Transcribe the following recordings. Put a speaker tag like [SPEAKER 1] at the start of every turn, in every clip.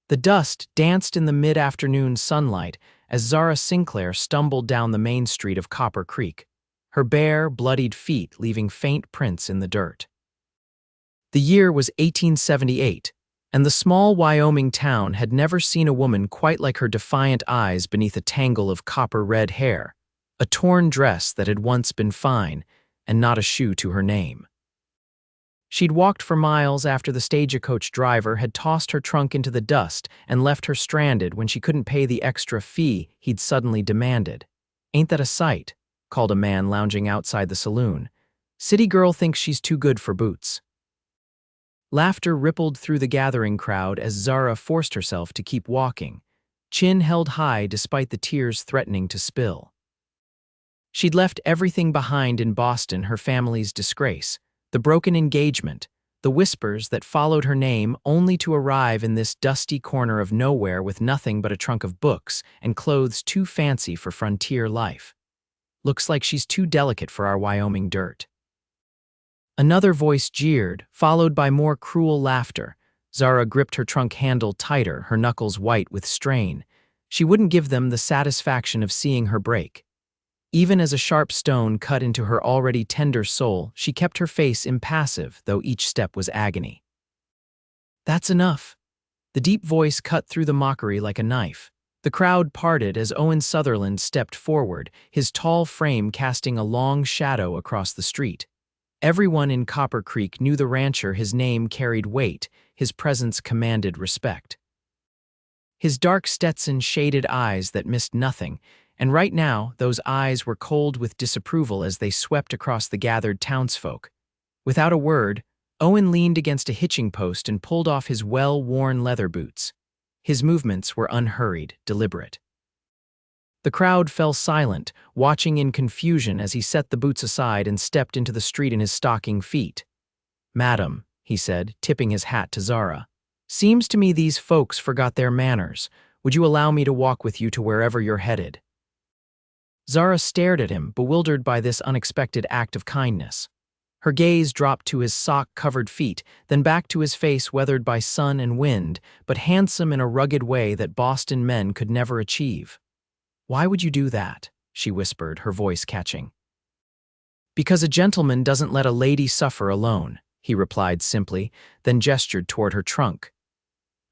[SPEAKER 1] The dust danced in the mid-afternoon sunlight as Zara Sinclair stumbled down the main street of Copper Creek, her bare, bloodied feet leaving faint prints in the dirt. The year was 1878, and the small Wyoming town had never seen a woman quite like her defiant eyes beneath a tangle of copper-red hair, a torn dress that had once been fine, and not a shoe to her name. She'd walked for miles after the stagecoach driver had tossed her trunk into the dust and left her stranded when she couldn't pay the extra fee he'd suddenly demanded. "Ain't that a sight?" called a man lounging outside the saloon. "City girl thinks she's too good for boots." Laughter rippled through the gathering crowd as Zara forced herself to keep walking, chin held high despite the tears threatening to spill. She'd left everything behind in Boston, her family's disgrace, the broken engagement, the whispers that followed her name, only to arrive in this dusty corner of nowhere with nothing but a trunk of books and clothes too fancy for frontier life. "Looks like she's too delicate for our Wyoming dirt." Another voice jeered, followed by more cruel laughter. Zara gripped her trunk handle tighter, her knuckles white with strain. She wouldn't give them the satisfaction of seeing her break. Even as a sharp stone cut into her already tender soul, she kept her face impassive, though each step was agony. "That's enough." The deep voice cut through the mockery like a knife. The crowd parted as Owen Sutherland stepped forward, his tall frame casting a long shadow across the street. Everyone in Copper Creek knew the rancher. His name carried weight, his presence commanded respect. His dark Stetson shaded eyes that missed nothing, and right now those eyes were cold with disapproval as they swept across the gathered townsfolk. Without a word, Owen leaned against a hitching post and pulled off his well-worn leather boots. His movements were unhurried, deliberate. The crowd fell silent, watching in confusion as he set the boots aside and stepped into the street in his stocking feet. "Madam," he said, tipping his hat to Zara, "seems to me these folks forgot their manners. Would you allow me to walk with you to wherever you're headed?" Zara stared at him, bewildered by this unexpected act of kindness. Her gaze dropped to his sock-covered feet, then back to his face weathered by sun and wind, but handsome in a rugged way that Boston men could never achieve. "Why would you do that?" she whispered, her voice catching. "Because a gentleman doesn't let a lady suffer alone," he replied simply, then gestured toward her trunk.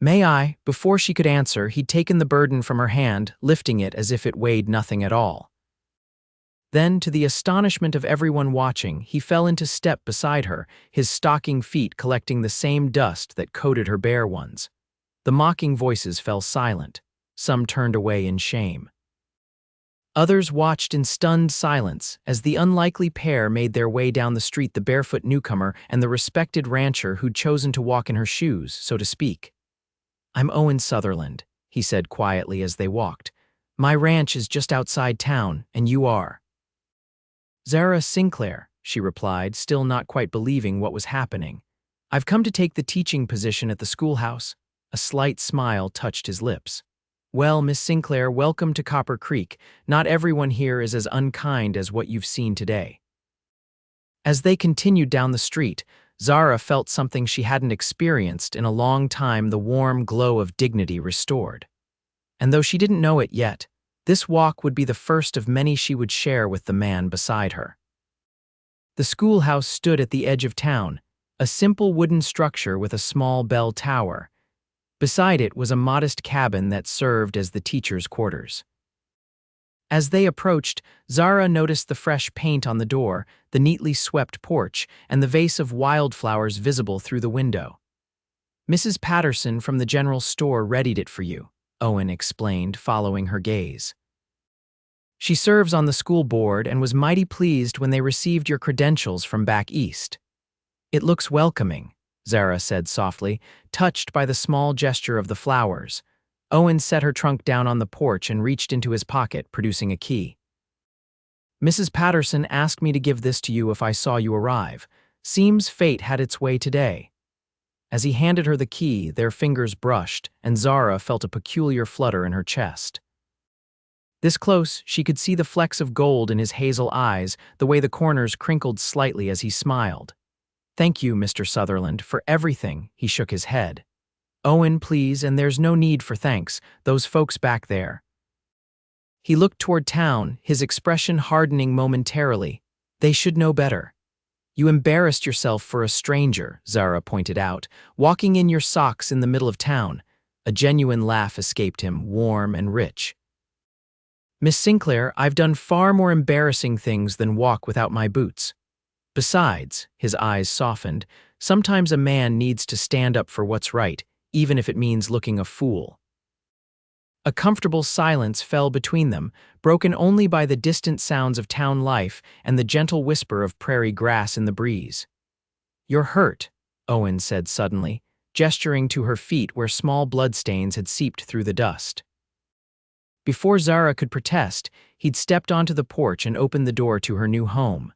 [SPEAKER 1] "May I?" Before she could answer, he'd taken the burden from her hand, lifting it as if it weighed nothing at all. Then, to the astonishment of everyone watching, he fell into step beside her, his stocking feet collecting the same dust that coated her bare ones. The mocking voices fell silent. Some turned away in shame. Others watched in stunned silence as the unlikely pair made their way down the street, the barefoot newcomer and the respected rancher who'd chosen to walk in her shoes, so to speak. "I'm Owen Sutherland," he said quietly as they walked. "My ranch is just outside town, and you are?" "Zara Sinclair," she replied, still not quite believing what was happening. "I've come to take the teaching position at the schoolhouse." A slight smile touched his lips. "Well, Miss Sinclair, welcome to Copper Creek. Not everyone here is as unkind as what you've seen today." As they continued down the street, Zara felt something she hadn't experienced in a long time, the warm glow of dignity restored. And though she didn't know it yet, this walk would be the first of many she would share with the man beside her. The schoolhouse stood at the edge of town, a simple wooden structure with a small bell tower. Beside it was a modest cabin that served as the teachers' quarters. As they approached, Zara noticed the fresh paint on the door, the neatly swept porch, and the vase of wildflowers visible through the window. "Mrs. Patterson from the general store readied it for you," Owen explained, following her gaze. "She serves on the school board and was mighty pleased when they received your credentials from back east." "It looks welcoming," Zara said softly, touched by the small gesture of the flowers. Owen set her trunk down on the porch and reached into his pocket, producing a key. "Mrs. Patterson asked me to give this to you if I saw you arrive. Seems fate had its way today." As he handed her the key, their fingers brushed, and Zara felt a peculiar flutter in her chest. This close, she could see the flecks of gold in his hazel eyes, the way the corners crinkled slightly as he smiled. "Thank you, Mr. Sutherland, for everything," he shook his head. Owen, please, and there's no need for thanks, those folks back there. He looked toward town, his expression hardening momentarily. They should know better. You embarrassed yourself for a stranger, Zara pointed out, walking in your socks in the middle of town. A genuine laugh escaped him, warm and rich. Miss Sinclair, I've done far more embarrassing things than walk without my boots. Besides, his eyes softened, sometimes a man needs to stand up for what's right, even if it means looking a fool. A comfortable silence fell between them, broken only by the distant sounds of town life and the gentle whisper of prairie grass in the breeze. You're hurt, Owen said suddenly, gesturing to her feet where small bloodstains had seeped through the dust. Before Zara could protest, he'd stepped onto the porch and opened the door to her new home.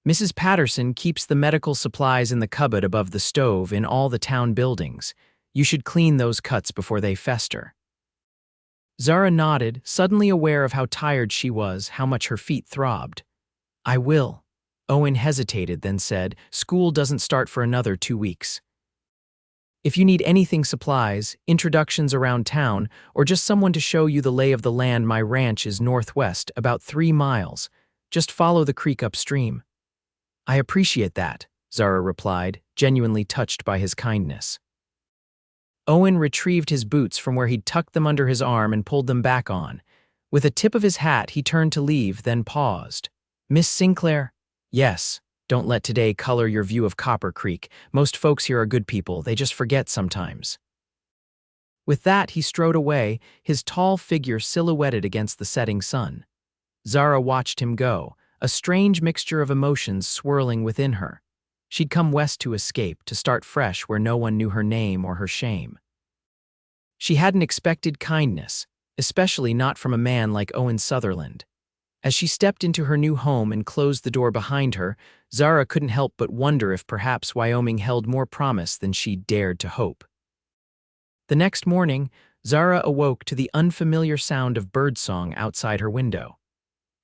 [SPEAKER 1] Mrs. Patterson keeps the medical supplies in the cupboard above the stove in all the town buildings. You should clean those cuts before they fester. Zara nodded, suddenly aware of how tired she was, how much her feet throbbed. I will. Owen hesitated, then said, School doesn't start for another 2 weeks. If you need anything supplies, introductions around town, or just someone to show you the lay of the land, my ranch is northwest, about 3 miles. Just follow the creek upstream. I appreciate that, Zara replied, genuinely touched by his kindness. Owen retrieved his boots from where he'd tucked them under his arm and pulled them back on. With a tip of his hat, he turned to leave, then paused. Miss Sinclair? Yes. Don't let today color your view of Copper Creek. Most folks here are good people, they just forget sometimes. With that, he strode away, his tall figure silhouetted against the setting sun. Zara watched him go, a strange mixture of emotions swirling within her. She'd come west to escape, to start fresh where no one knew her name or her shame. She hadn't expected kindness, especially not from a man like Owen Sutherland. As she stepped into her new home and closed the door behind her, Zara couldn't help but wonder if perhaps Wyoming held more promise than she'd dared to hope. The next morning, Zara awoke to the unfamiliar sound of birdsong outside her window.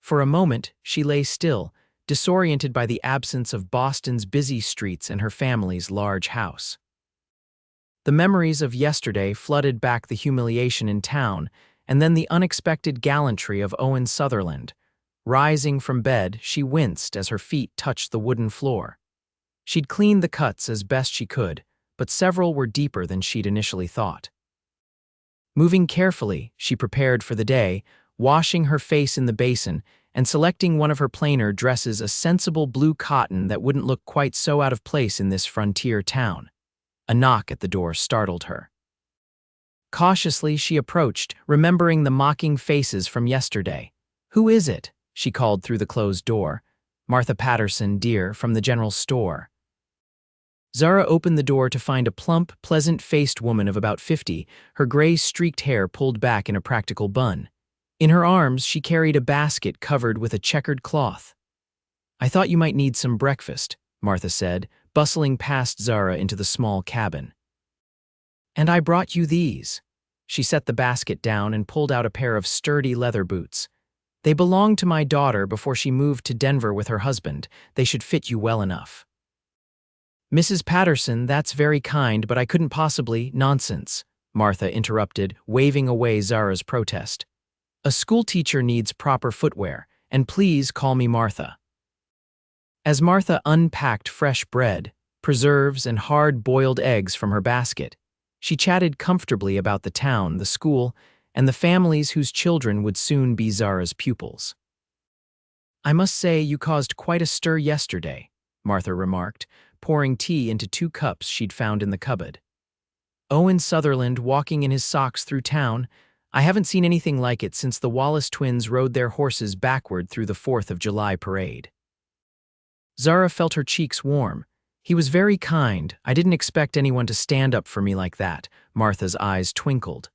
[SPEAKER 1] For a moment, she lay still, disoriented by the absence of Boston's busy streets and her family's large house. The memories of yesterday flooded back the humiliation in town, and then the unexpected gallantry of Owen Sutherland. Rising from bed, she winced as her feet touched the wooden floor. She'd cleaned the cuts as best she could, but several were deeper than she'd initially thought. Moving carefully, she prepared for the day, washing her face in the basin and selecting one of her plainer dresses, a sensible blue cotton that wouldn't look quite so out of place in this frontier town. A knock at the door startled her. Cautiously, she approached, remembering the mocking faces from yesterday. Who is it? She called through the closed door. Martha Patterson, dear, from the general store. Zara opened the door to find a plump, pleasant-faced woman of about 50, her gray-streaked hair pulled back in a practical bun. In her arms, she carried a basket covered with a checkered cloth. I thought you might need some breakfast, Martha said, bustling past Zara into the small cabin. And I brought you these. She set the basket down and pulled out a pair of sturdy leather boots. They belonged to my daughter before she moved to Denver with her husband. They should fit you well enough. Mrs. Patterson, that's very kind, but I couldn't possibly— Nonsense, Martha interrupted, waving away Zara's protest. A schoolteacher needs proper footwear, and please call me Martha. As Martha unpacked fresh bread, preserves, and hard-boiled eggs from her basket, she chatted comfortably about the town, the school, and the families whose children would soon be Zara's pupils. I must say you caused quite a stir yesterday, Martha remarked, pouring tea into 2 cups she'd found in the cupboard. Owen Sutherland walking in his socks through town. I haven't seen anything like it since the Wallace twins rode their horses backward through the 4th of July parade. Zara felt her cheeks warm. He was very kind. I didn't expect anyone to stand up for me like that. Martha's eyes twinkled.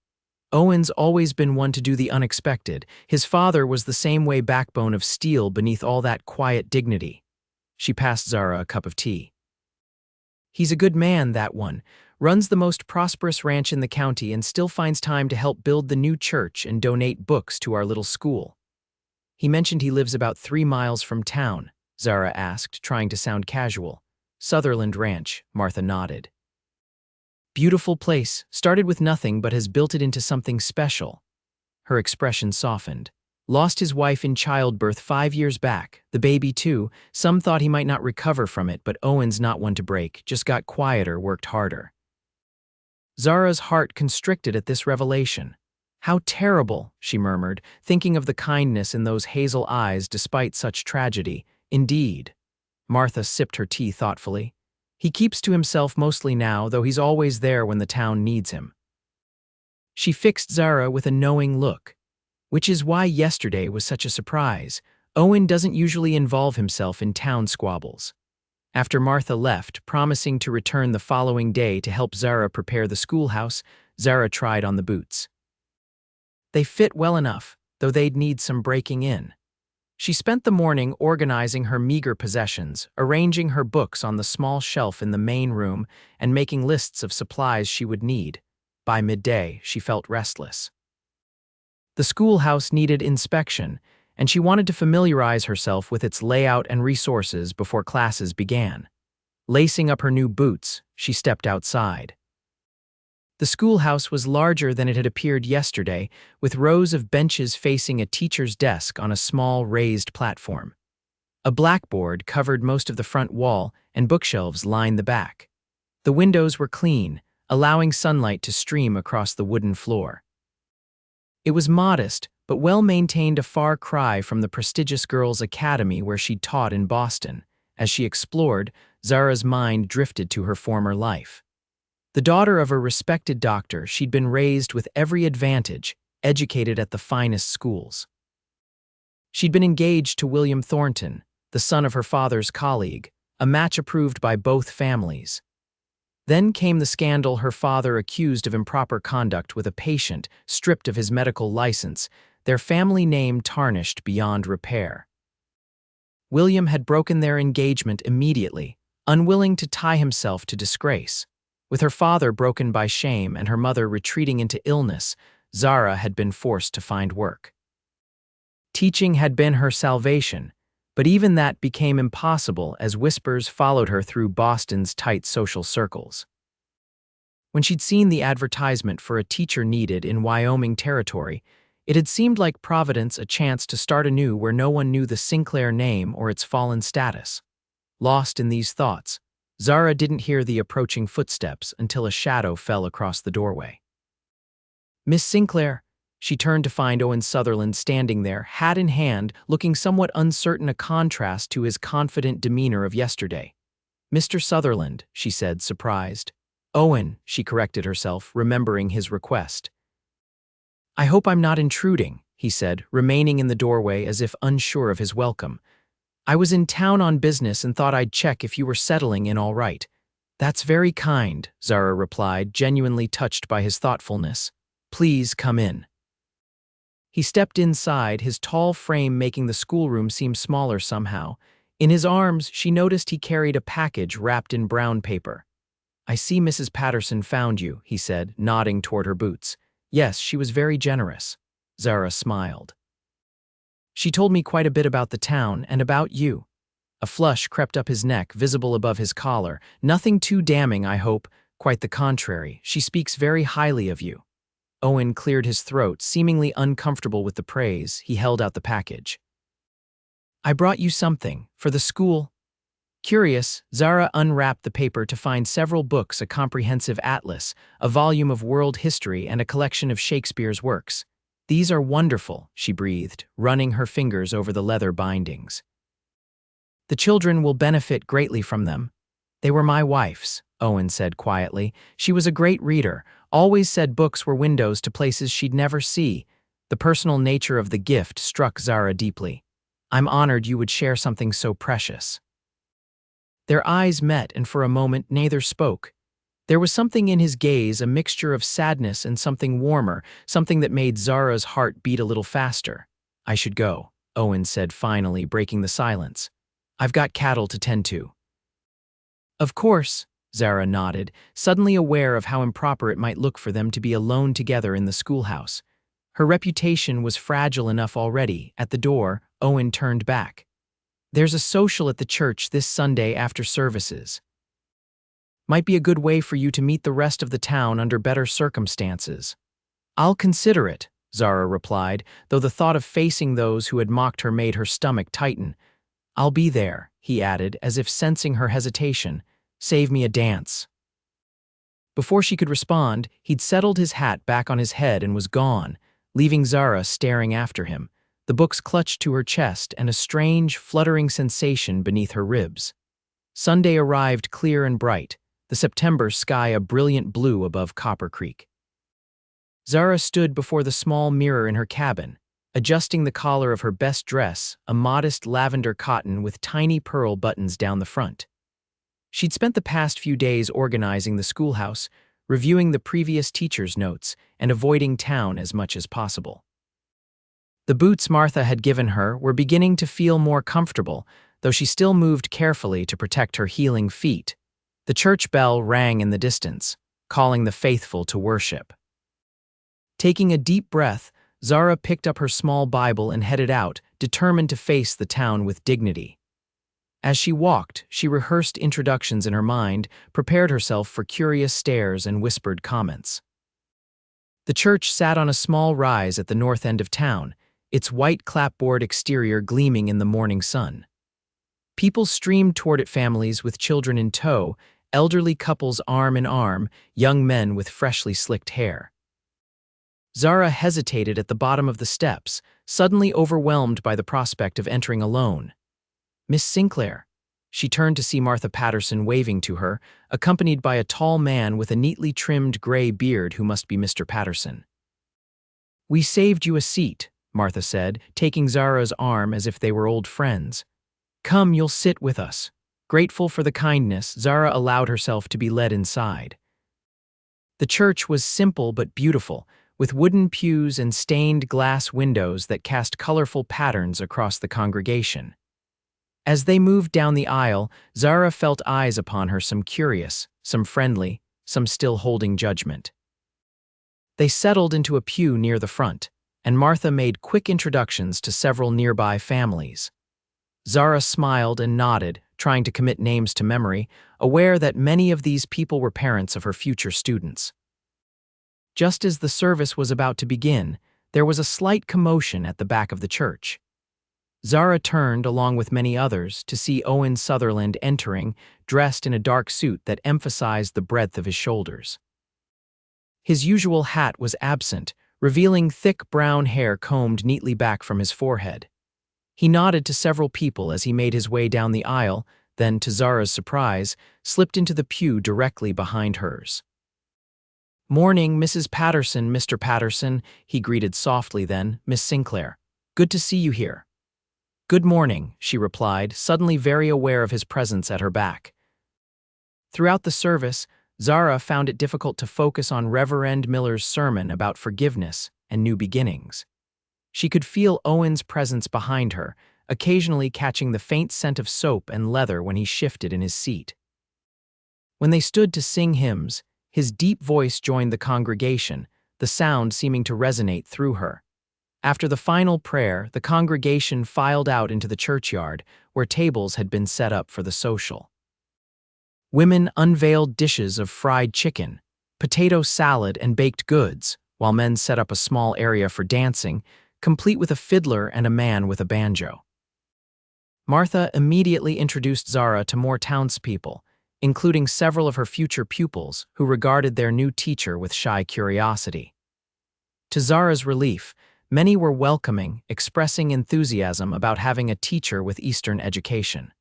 [SPEAKER 1] Owen's always been one to do the unexpected. His father was the same way, backbone of steel beneath all that quiet dignity. She passed Zara a cup of tea. He's a good man, that one. Runs the most prosperous ranch in the county and still finds time to help build the new church and donate books to our little school. He mentioned he lives about 3 miles from town, Zara asked, trying to sound casual. Sutherland Ranch, Martha nodded. Beautiful place, started with nothing but has built it into something special. Her expression softened. Lost his wife in childbirth 5 years back, the baby too. Some thought he might not recover from it, but Owen's not one to break, just got quieter, worked harder. Zara's heart constricted at this revelation. How terrible, she murmured, thinking of the kindness in those hazel eyes despite such tragedy. Indeed. Martha sipped her tea thoughtfully. He keeps to himself mostly now, though he's always there when the town needs him. She fixed Zara with a knowing look. Which is why yesterday was such a surprise. Owen doesn't usually involve himself in town squabbles. After Martha left, promising to return the following day to help Zara prepare the schoolhouse, Zara tried on the boots. They fit well enough, though they'd need some breaking in. She spent the morning organizing her meager possessions, arranging her books on the small shelf in the main room, and making lists of supplies she would need. By midday, she felt restless. The schoolhouse needed inspection, and she wanted to familiarize herself with its layout and resources before classes began. Lacing up her new boots, she stepped outside. The schoolhouse was larger than it had appeared yesterday, with rows of benches facing a teacher's desk on a small raised platform. A blackboard covered most of the front wall, and bookshelves lined the back. The windows were clean, allowing sunlight to stream across the wooden floor. It was modest, but well-maintained, a far cry from the prestigious girls' academy where she'd taught in Boston. As she explored, Zara's mind drifted to her former life. The daughter of a respected doctor, she'd been raised with every advantage, educated at the finest schools. She'd been engaged to William Thornton, the son of her father's colleague, a match approved by both families. Then came the scandal, her father accused of improper conduct with a patient, stripped of his medical license, their family name tarnished beyond repair. William had broken their engagement immediately, unwilling to tie himself to disgrace. With her father broken by shame and her mother retreating into illness, Zara had been forced to find work. Teaching had been her salvation, but even that became impossible as whispers followed her through Boston's tight social circles. When she'd seen the advertisement for a teacher needed in Wyoming territory, it had seemed like Providence, a chance to start anew where no one knew the Sinclair name or its fallen status. Lost in these thoughts, Zara didn't hear the approaching footsteps until a shadow fell across the doorway. "Miss Sinclair," she turned to find Owen Sutherland standing there, hat in hand, looking somewhat uncertain, a contrast to his confident demeanor of yesterday. "Mr. Sutherland," she said, surprised. "Owen," she corrected herself, remembering his request. "I hope I'm not intruding," he said, remaining in the doorway as if unsure of his welcome. "I was in town on business and thought I'd check if you were settling in all right." "That's very kind," Zara replied, genuinely touched by his thoughtfulness. "Please come in." He stepped inside, his tall frame making the schoolroom seem smaller somehow. In his arms, she noticed he carried a package wrapped in brown paper. "I see Mrs. Patterson found you," he said, nodding toward her boots. "Yes, she was very generous." Zara smiled. "She told me quite a bit about the town and about you." A flush crept up his neck, visible above his collar. "Nothing too damning, I hope." "Quite the contrary. She speaks very highly of you." Owen cleared his throat, seemingly uncomfortable with the praise. He held out the package. "I brought you something. For the school." Curious, Zara unwrapped the paper to find several books, a comprehensive atlas, a volume of world history, and a collection of Shakespeare's works. "These are wonderful," she breathed, running her fingers over the leather bindings. "The children will benefit greatly from them." "They were my wife's," Owen said quietly. "She was a great reader, always said books were windows to places she'd never see." The personal nature of the gift struck Zara deeply. "I'm honored you would share something so precious." Their eyes met, and for a moment neither spoke. There was something in his gaze, a mixture of sadness and something warmer, something that made Zara's heart beat a little faster. "I should go," Owen said finally, breaking the silence. "I've got cattle to tend to." "Of course," Zara nodded, suddenly aware of how improper it might look for them to be alone together in the schoolhouse. Her reputation was fragile enough already. At the door, Owen turned back. "There's a social at the church this Sunday after services." Might be a good way for you to meet the rest of the town under better circumstances." "I'll consider it," Zara replied, though the thought of facing those who had mocked her made her stomach tighten. "I'll be there," he added, as if sensing her hesitation. "Save me a dance." Before she could respond, he'd settled his hat back on his head and was gone, leaving Zara staring after him, the books clutched to her chest and a strange, fluttering sensation beneath her ribs. Sunday arrived clear and bright, the September sky a brilliant blue above Copper Creek. Zara stood before the small mirror in her cabin, adjusting the collar of her best dress, a modest lavender cotton with tiny pearl buttons down the front. She'd spent the past few days organizing the schoolhouse, reviewing the previous teacher's notes, and avoiding town as much as possible. The boots Martha had given her were beginning to feel more comfortable, though she still moved carefully to protect her healing feet. The church bell rang in the distance, calling the faithful to worship. Taking a deep breath, Zara picked up her small Bible and headed out, determined to face the town with dignity. As she walked, she rehearsed introductions in her mind, prepared herself for curious stares and whispered comments. The church sat on a small rise at the north end of town, its white clapboard exterior gleaming in the morning sun. People streamed toward it, families with children in tow, elderly couples arm in arm, young men with freshly slicked hair. Zara hesitated at the bottom of the steps, suddenly overwhelmed by the prospect of entering alone. "Miss Sinclair." She turned to see Martha Patterson waving to her, accompanied by a tall man with a neatly trimmed gray beard who must be Mr. Patterson. "We saved you a seat," Martha said, taking Zara's arm as if they were old friends. "Come, you'll sit with us." Grateful for the kindness, Zara allowed herself to be led inside. The church was simple but beautiful, with wooden pews and stained glass windows that cast colorful patterns across the congregation. As they moved down the aisle, Zara felt eyes upon her, some curious, some friendly, some still holding judgment. They settled into a pew near the front, and Martha made quick introductions to several nearby families. Zara smiled and nodded, trying to commit names to memory, aware that many of these people were parents of her future students. Just as the service was about to begin, there was a slight commotion at the back of the church. Zara turned, along with many others, to see Owen Sutherland entering, dressed in a dark suit that emphasized the breadth of his shoulders. His usual hat was absent, revealing thick brown hair combed neatly back from his forehead. He nodded to several people as he made his way down the aisle, then, to Zara's surprise, slipped into the pew directly behind hers. "Morning, Mrs. Patterson, Mr. Patterson," he greeted softly then, "Miss Sinclair. Good to see you here." "Good morning," she replied, suddenly very aware of his presence at her back. Throughout the service, Zara found it difficult to focus on Reverend Miller's sermon about forgiveness and new beginnings. She could feel Owen's presence behind her, occasionally catching the faint scent of soap and leather when he shifted in his seat. When they stood to sing hymns, his deep voice joined the congregation, the sound seeming to resonate through her. After the final prayer, the congregation filed out into the churchyard, where tables had been set up for the social. Women unveiled dishes of fried chicken, potato salad, and baked goods, while men set up a small area for dancing, complete with a fiddler and a man with a banjo. Martha immediately introduced Zara to more townspeople, including several of her future pupils who regarded their new teacher with shy curiosity. To Zara's relief, many were welcoming, expressing enthusiasm about having a teacher with Eastern education.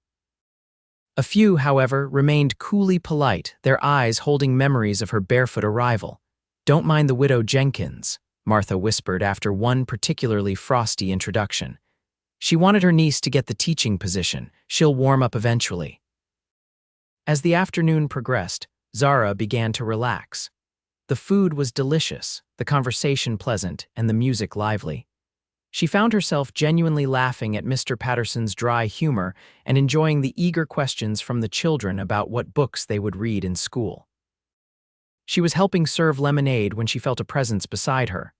[SPEAKER 1] A few, however, remained coolly polite, their eyes holding memories of her barefoot arrival. "Don't mind the widow Jenkins," Martha whispered after one particularly frosty introduction. "She wanted her niece to get the teaching position. She'll warm up eventually." As the afternoon progressed, Zara began to relax. The food was delicious, the conversation pleasant, and the music lively. She found herself genuinely laughing at Mr. Patterson's dry humor and enjoying the eager questions from the children about what books they would read in school. She was helping serve lemonade when she felt a presence beside her.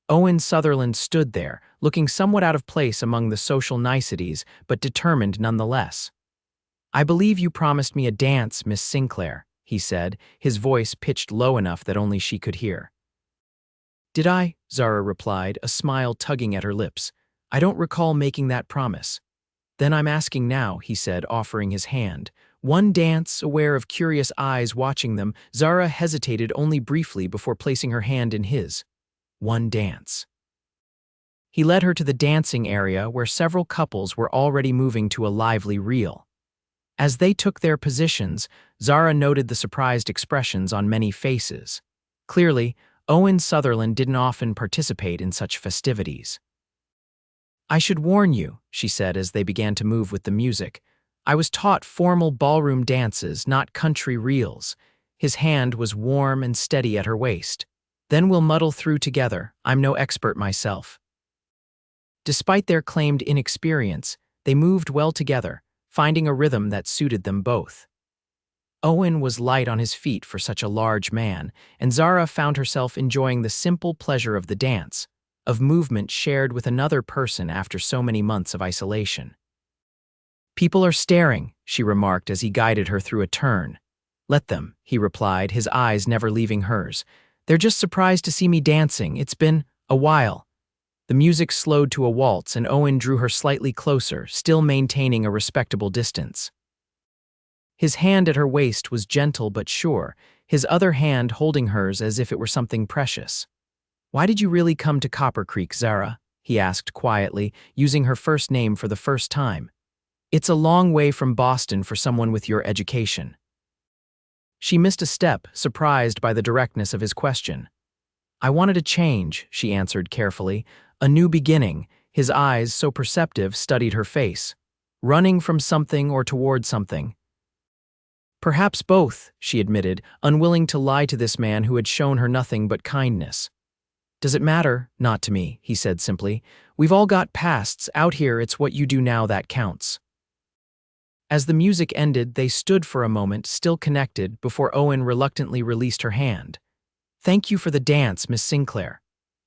[SPEAKER 1] Owen Sutherland stood there, looking somewhat out of place among the social niceties, but determined nonetheless. "I believe you promised me a dance, Miss Sinclair," he said, his voice pitched low enough that only she could hear. Did I? Zara replied, a smile tugging at her lips. I don't recall making that promise. Then I'm asking now, he said, offering his hand. One dance, aware of curious eyes watching them, Zara hesitated only briefly before placing her hand in his. One dance. He led her to the dancing area where several couples were already moving to a lively reel. As they took their positions, Zara noted the surprised expressions on many faces. Clearly, Owen Sutherland didn't often participate in such festivities. I should warn you, she said as they began to move with the music. I was taught formal ballroom dances, not country reels. His hand was warm and steady at her waist. Then we'll muddle through together. I'm no expert myself. Despite their claimed inexperience, they moved well together, finding a rhythm that suited them both. Owen was light on his feet for such a large man, and Zara found herself enjoying the simple pleasure of the dance, of movement shared with another person after so many months of isolation. People are staring, she remarked as he guided her through a turn. Let them, he replied, his eyes never leaving hers. They're just surprised to see me dancing. It's been a while. The music slowed to a waltz and Owen drew her slightly closer, still maintaining a respectable distance. His hand at her waist was gentle but sure, his other hand holding hers as if it were something precious. Why did you really come to Copper Creek, Zara? He asked quietly, using her first name for the first time. It's a long way from Boston for someone with your education. She missed a step, surprised by the directness of his question. I wanted a change, she answered carefully. A new beginning. His eyes, so perceptive, studied her face. Running from something or toward something. Perhaps both, she admitted, unwilling to lie to this man who had shown her nothing but kindness. Does it matter? Not to me, he said simply. We've all got pasts. Out here, it's what you do now that counts. As the music ended, they stood for a moment, still connected, before Owen reluctantly released her hand. Thank you for the dance, Miss Sinclair.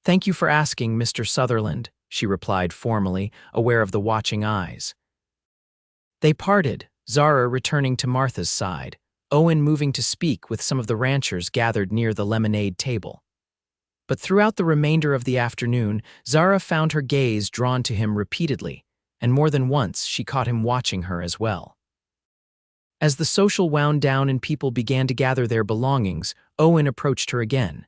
[SPEAKER 1] Thank you for asking, Mr. Sutherland, she replied formally, aware of the watching eyes. They parted, Zara returning to Martha's side, Owen moving to speak with some of the ranchers gathered near the lemonade table. But throughout the remainder of the afternoon, Zara found her gaze drawn to him repeatedly, and more than once she caught him watching her as well. As the social wound down and people began to gather their belongings, Owen approached her again.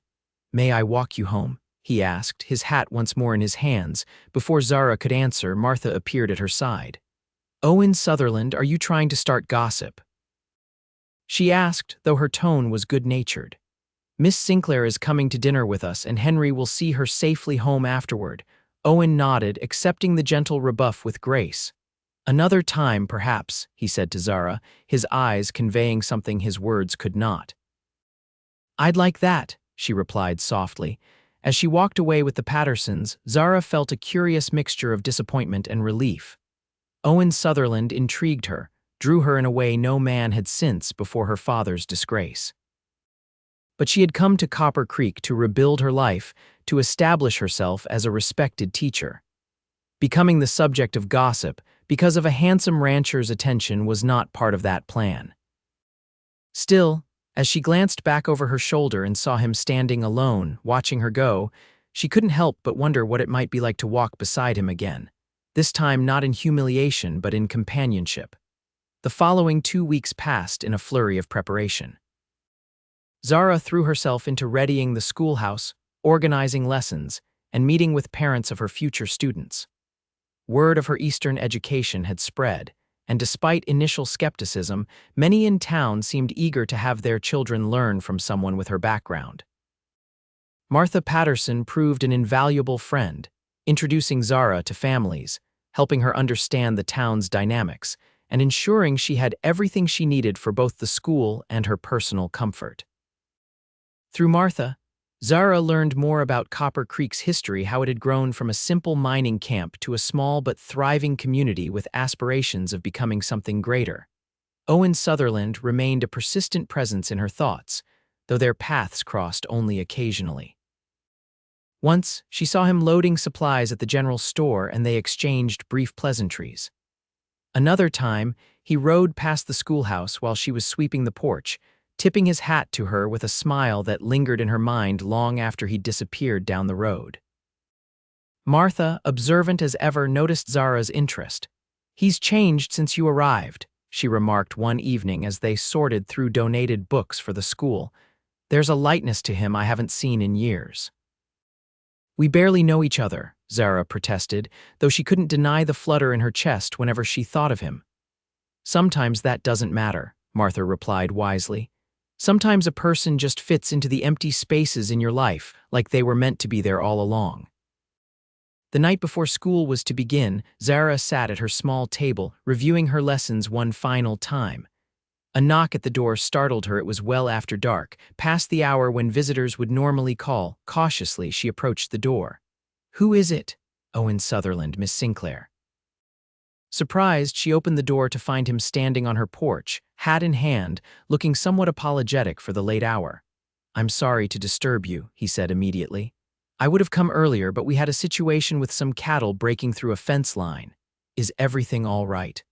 [SPEAKER 1] May I walk you home? He asked, his hat once more in his hands. Before Zara could answer, Martha appeared at her side. Owen Sutherland, are you trying to start gossip? She asked, though her tone was good-natured. Miss Sinclair is coming to dinner with us, and Henry will see her safely home afterward. Owen nodded, accepting the gentle rebuff with grace. Another time, perhaps, he said to Zara, his eyes conveying something his words could not. I'd like that, she replied softly. As she walked away with the Pattersons, Zara felt a curious mixture of disappointment and relief. Owen Sutherland intrigued her, drew her in a way no man had since before her father's disgrace. But she had come to Copper Creek to rebuild her life, to establish herself as a respected teacher. Becoming the subject of gossip because of a handsome rancher's attention was not part of that plan. Still, as she glanced back over her shoulder and saw him standing alone, watching her go, she couldn't help but wonder what it might be like to walk beside him again, this time not in humiliation but in companionship. The following 2 weeks passed in a flurry of preparation. Zara threw herself into readying the schoolhouse, organizing lessons, and meeting with parents of her future students. Word of her Eastern education had spread, and despite initial skepticism, many in town seemed eager to have their children learn from someone with her background. Martha Patterson proved an invaluable friend, introducing Zara to families, helping her understand the town's dynamics, and ensuring she had everything she needed for both the school and her personal comfort. Through Martha, Zara learned more about Copper Creek's history, how it had grown from a simple mining camp to a small but thriving community with aspirations of becoming something greater. Owen Sutherland remained a persistent presence in her thoughts, though their paths crossed only occasionally. Once, she saw him loading supplies at the general store and they exchanged brief pleasantries. Another time, he rode past the schoolhouse while she was sweeping the porch, tipping his hat to her with a smile that lingered in her mind long after he'd disappeared down the road. Martha, observant as ever, noticed Zara's interest. "He's changed since you arrived," she remarked one evening as they sorted through donated books for the school. "There's a lightness to him I haven't seen in years." "We barely know each other," Zara protested, though she couldn't deny the flutter in her chest whenever she thought of him. "Sometimes that doesn't matter," Martha replied wisely. "Sometimes a person just fits into the empty spaces in your life, like they were meant to be there all along." The night before school was to begin, Zara sat at her small table, reviewing her lessons one final time. A knock at the door startled her. It was well after dark, past the hour when visitors would normally call. Cautiously, she approached the door. "Who is it?" "Owen Sutherland, Miss Sinclair." Surprised, she opened the door to find him standing on her porch, hat in hand, looking somewhat apologetic for the late hour. "I'm sorry to disturb you," he said immediately. "I would have come earlier, but we had a situation with some cattle breaking through a fence line. Is everything all right?"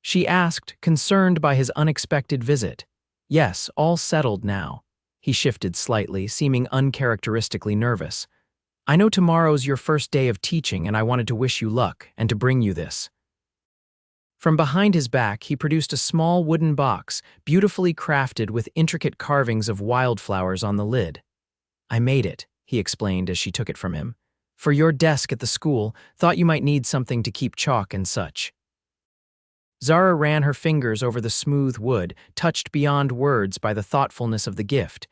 [SPEAKER 1] She asked, concerned by his unexpected visit. "Yes, all settled now." He shifted slightly, seeming uncharacteristically nervous. "I know tomorrow's your first day of teaching, and I wanted to wish you luck and to bring you this." From behind his back, he produced a small wooden box, beautifully crafted with intricate carvings of wildflowers on the lid. "I made it," he explained as she took it from him. "For your desk at the school, thought you might need something to keep chalk and such." Zara ran her fingers over the smooth wood, touched beyond words by the thoughtfulness of the gift.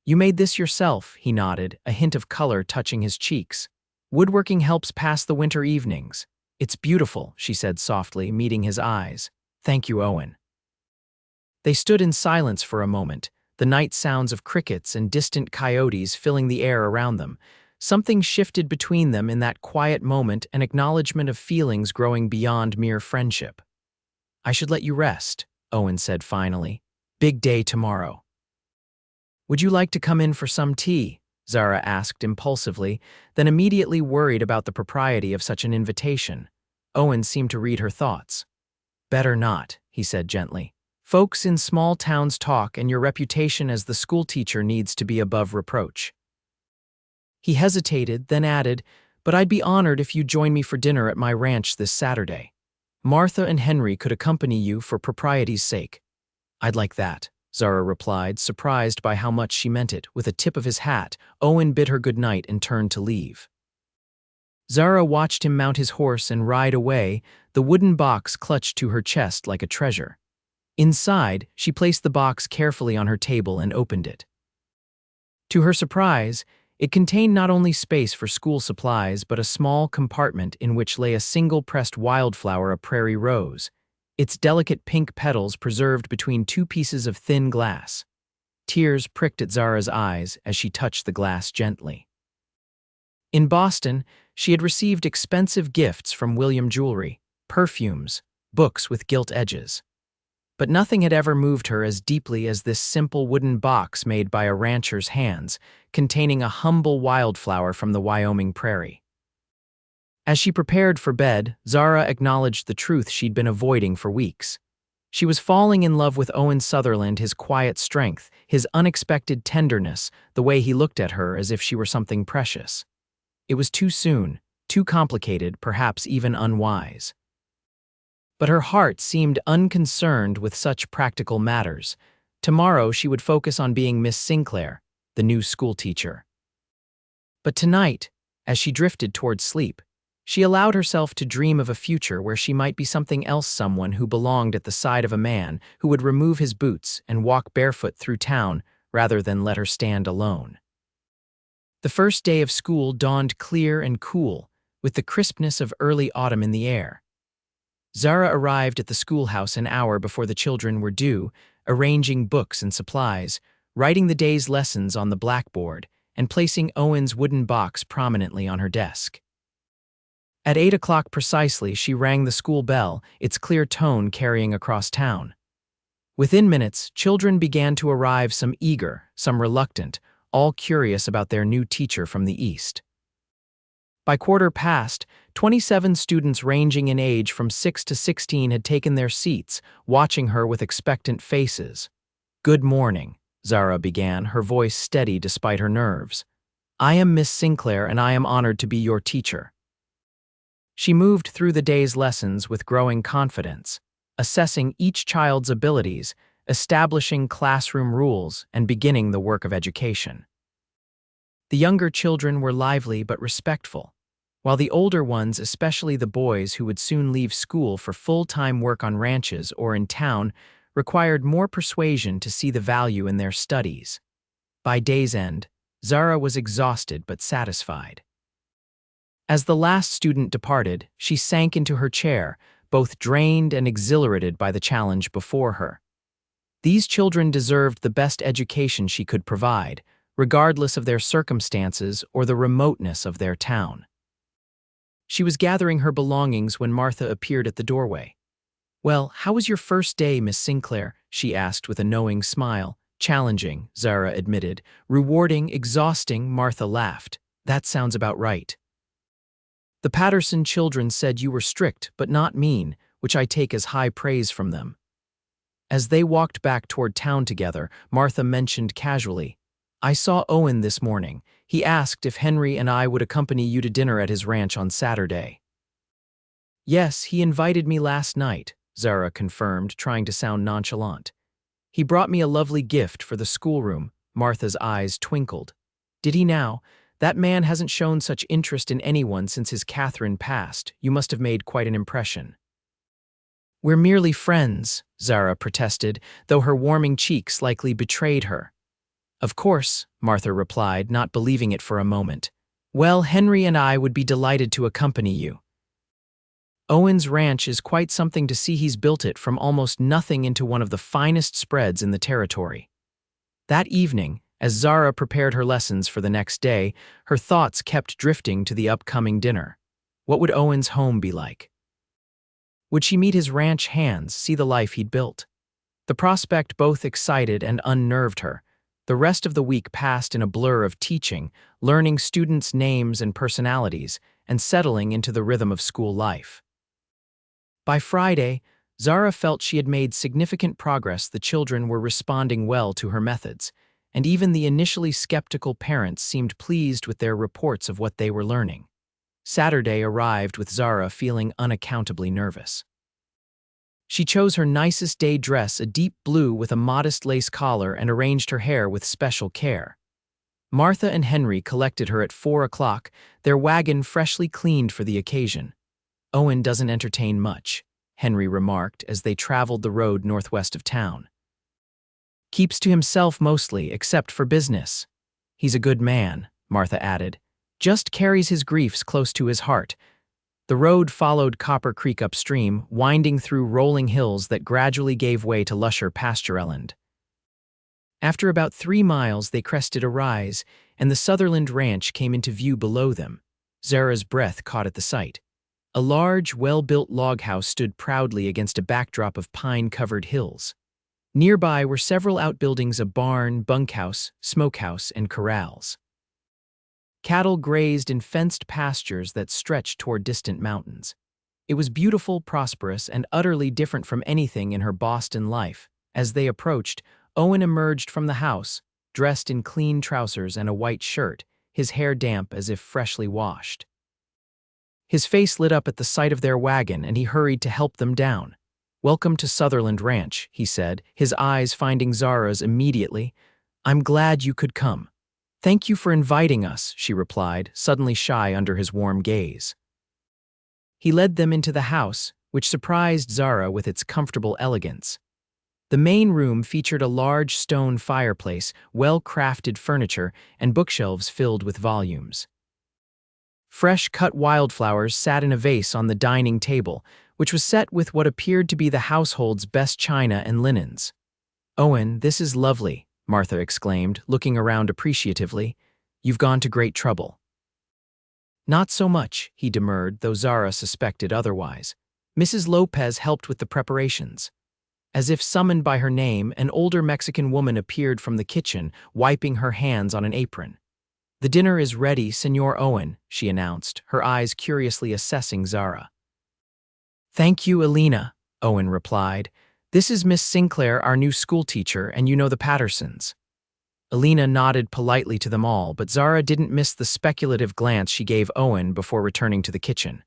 [SPEAKER 1] "You made this yourself," he nodded, a hint of color touching his cheeks. "Woodworking helps pass the winter evenings." "It's beautiful," she said softly, meeting his eyes. "Thank you, Owen." They stood in silence for a moment, the night sounds of crickets and distant coyotes filling the air around them. Something shifted between them in that quiet moment, an acknowledgement of feelings growing beyond mere friendship. "I should let you rest," Owen said finally. "Big day tomorrow." "Would you like to come in for some tea?" Zara asked impulsively, then immediately worried about the propriety of such an invitation. Owen seemed to read her thoughts. "Better not," he said gently. "Folks in small towns talk, and your reputation as the schoolteacher needs to be above reproach." He hesitated, then added, "But I'd be honored if you'd join me for dinner at my ranch this Saturday. Martha and Henry could accompany you for propriety's sake." "I'd like that," Zara replied, surprised by how much she meant it. With a tip of his hat, Owen bid her good night and turned to leave. Zara watched him mount his horse and ride away, the wooden box clutched to her chest like a treasure. Inside, she placed the box carefully on her table and opened it. To her surprise, it contained not only space for school supplies but a small compartment in which lay a single pressed wildflower, a prairie rose, its delicate pink petals preserved between two pieces of thin glass. Tears pricked at Zara's eyes as she touched the glass gently. In Boston, she had received expensive gifts from William Jewelry, perfumes, books with gilt edges. But nothing had ever moved her as deeply as this simple wooden box made by a rancher's hands, containing a humble wildflower from the Wyoming prairie. As she prepared for bed, Zara acknowledged the truth she'd been avoiding for weeks. She was falling in love with Owen Sutherland, his quiet strength, his unexpected tenderness, the way he looked at her as if she were something precious. It was too soon, too complicated, perhaps even unwise. But her heart seemed unconcerned with such practical matters. Tomorrow she would focus on being Miss Sinclair, the new schoolteacher. But tonight, as she drifted toward sleep, she allowed herself to dream of a future where she might be something else, someone who belonged at the side of a man who would remove his boots and walk barefoot through town rather than let her stand alone. The first day of school dawned clear and cool, with the crispness of early autumn in the air. Zara arrived at the schoolhouse an hour before the children were due, arranging books and supplies, writing the day's lessons on the blackboard, and placing Owen's wooden box prominently on her desk. At 8 o'clock precisely, she rang the school bell, its clear tone carrying across town. Within minutes, children began to arrive, some eager, some reluctant, all curious about their new teacher from the east. By 1:15, 27 students ranging in age from 6 to 16 had taken their seats, watching her with expectant faces. Good morning, Zara began, her voice steady despite her nerves. I am Miss Sinclair and I am honored to be your teacher. She moved through the day's lessons with growing confidence, assessing each child's abilities, establishing classroom rules, and beginning the work of education. The younger children were lively but respectful, while the older ones, especially the boys who would soon leave school for full-time work on ranches or in town, required more persuasion to see the value in their studies. By day's end, Zara was exhausted but satisfied. As the last student departed, she sank into her chair, both drained and exhilarated by the challenge before her. These children deserved the best education she could provide, regardless of their circumstances or the remoteness of their town. She was gathering her belongings when Martha appeared at the doorway. "Well, how was your first day, Miss Sinclair?" she asked with a knowing smile. "Challenging," Zara admitted. "Rewarding, exhausting," Martha laughed. "That sounds about right. The Patterson children said you were strict but not mean, which I take as high praise from them." As they walked back toward town together, Martha mentioned casually, "I saw Owen this morning. He asked if Henry and I would accompany you to dinner at his ranch on Saturday." "Yes, he invited me last night," Zara confirmed, trying to sound nonchalant. "He brought me a lovely gift for the schoolroom." Martha's eyes twinkled. "Did he now? That man hasn't shown such interest in anyone since his Catherine passed. You must have made quite an impression." "We're merely friends," Zara protested, though her warming cheeks likely betrayed her. "Of course," Martha replied, not believing it for a moment. "Well, Henry and I would be delighted to accompany you. Owen's ranch is quite something to see. He's built it from almost nothing into one of the finest spreads in the territory." That evening, as Zara prepared her lessons for the next day, her thoughts kept drifting to the upcoming dinner. What would Owen's home be like? Would she meet his ranch hands, see the life he'd built? The prospect both excited and unnerved her. The rest of the week passed in a blur of teaching, learning students' names and personalities, and settling into the rhythm of school life. By Friday, Zara felt she had made significant progress. The children were responding well to her methods, and even the initially skeptical parents seemed pleased with their reports of what they were learning. Saturday arrived with Zara feeling unaccountably nervous. She chose her nicest day dress, a deep blue with a modest lace collar, and arranged her hair with special care. Martha and Henry collected her at 4 o'clock, their wagon freshly cleaned for the occasion. "Owen doesn't entertain much," Henry remarked as they traveled the road northwest of town. "Keeps to himself mostly, except for business." "He's a good man," Martha added. "Just carries his griefs close to his heart." The road followed Copper Creek upstream, winding through rolling hills that gradually gave way to lusher pastureland. After about 3 miles, they crested a rise, and the Sutherland ranch came into view below them. Zara's breath caught at the sight. A large, well-built log house stood proudly against a backdrop of pine-covered hills. Nearby were several outbuildings: a barn, bunkhouse, smokehouse, and corrals. Cattle grazed in fenced pastures that stretched toward distant mountains. It was beautiful, prosperous, and utterly different from anything in her Boston life. As they approached, Owen emerged from the house, dressed in clean trousers and a white shirt, his hair damp as if freshly washed. His face lit up at the sight of their wagon, and he hurried to help them down. "Welcome to Sutherland Ranch," he said, his eyes finding Zara's immediately. "I'm glad you could come." "Thank you for inviting us," she replied, suddenly shy under his warm gaze. He led them into the house, which surprised Zara with its comfortable elegance. The main room featured a large stone fireplace, well-crafted furniture, and bookshelves filled with volumes. Fresh-cut wildflowers sat in a vase on the dining table, which was set with what appeared to be the household's best china and linens. "Owen, this is lovely," Martha exclaimed, looking around appreciatively. "You've gone to great trouble." "Not so much," he demurred, though Zara suspected otherwise. "Mrs. Lopez helped with the preparations." As if summoned by her name, an older Mexican woman appeared from the kitchen, wiping her hands on an apron. "The dinner is ready, Senor Owen," she announced, her eyes curiously assessing Zara. "Thank you, Elena," Owen replied. This is Miss Sinclair, our new schoolteacher, and you know the Pattersons. Alina nodded politely to them all, but Zara didn't miss the speculative glance she gave Owen before returning to the kitchen.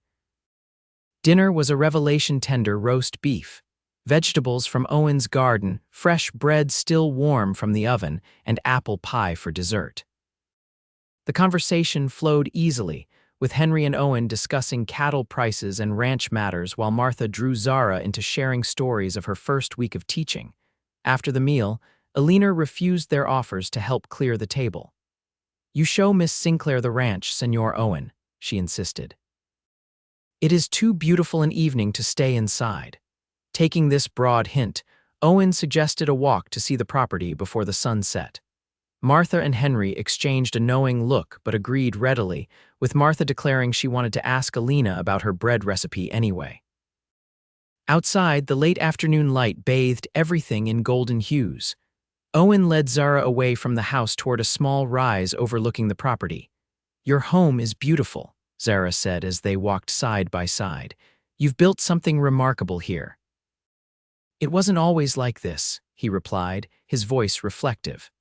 [SPEAKER 1] Dinner was a revelation tender roast beef, vegetables from Owen's garden, fresh bread still warm from the oven, and apple pie for dessert. The conversation flowed easily, with Henry and Owen discussing cattle prices and ranch matters while Martha drew Zara into sharing stories of her first week of teaching. After the meal, Alina refused their offers to help clear the table. "You show Miss Sinclair the ranch, Senor Owen," she insisted. "It is too beautiful an evening to stay inside." Taking this broad hint, Owen suggested a walk to see the property before the sun set. Martha and Henry exchanged a knowing look but agreed readily, with Martha declaring she wanted to ask Alina about her bread recipe anyway. Outside, the late afternoon light bathed everything in golden hues. Owen led Zara away from the house toward a small rise overlooking the property. "Your home is beautiful," Zara said as they walked side by side. "You've built something remarkable here." "It wasn't always like this," he replied, his voice reflective.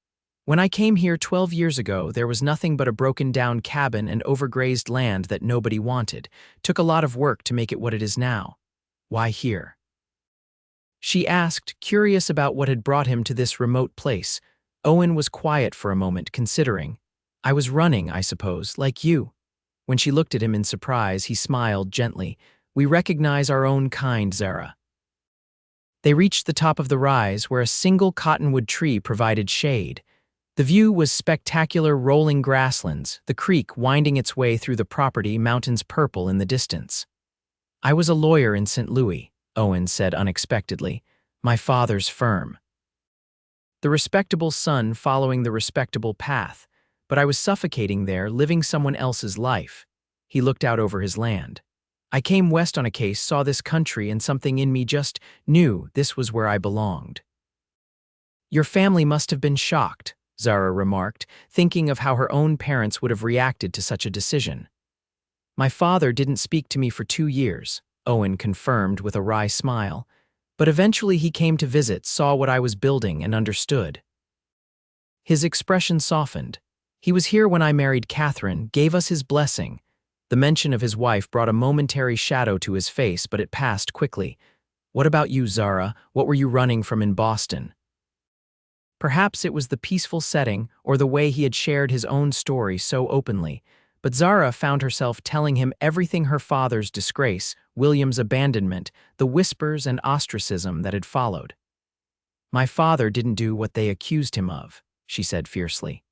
[SPEAKER 1] "When I came here 12 years ago, there was nothing but a broken-down cabin and overgrazed land that nobody wanted. Took a lot of work to make it what it is now." "Why here?" she asked, curious about what had brought him to this remote place. Owen was quiet for a moment, considering. "I was running, I suppose, like you." When she looked at him in surprise, he smiled gently. "We recognize our own kind, Zara." They reached the top of the rise, where a single cottonwood tree provided shade. The view was spectacular rolling grasslands, the creek winding its way through the property, mountains purple in the distance. "I was a lawyer in St. Louis," Owen said unexpectedly. "My father's firm." The respectable son following the respectable path, but I was suffocating there, living someone else's life. He looked out over his land. "I came west on a case, saw this country, and something in me just knew this was where I belonged." "Your family must have been shocked," Zara remarked, thinking of how her own parents would have reacted to such a decision. "My father didn't speak to me for 2 years," Owen confirmed with a wry smile. "But eventually he came to visit, saw what I was building, and understood." His expression softened. "He was here when I married Catherine, gave us his blessing." The mention of his wife brought a momentary shadow to his face, but it passed quickly. "What about you, Zara? What were you running from in Boston?" Perhaps it was the peaceful setting or the way he had shared his own story so openly, but Zara found herself telling him everything: her father's disgrace, William's abandonment, the whispers and ostracism that had followed. "My father didn't do what they accused him of," she said fiercely.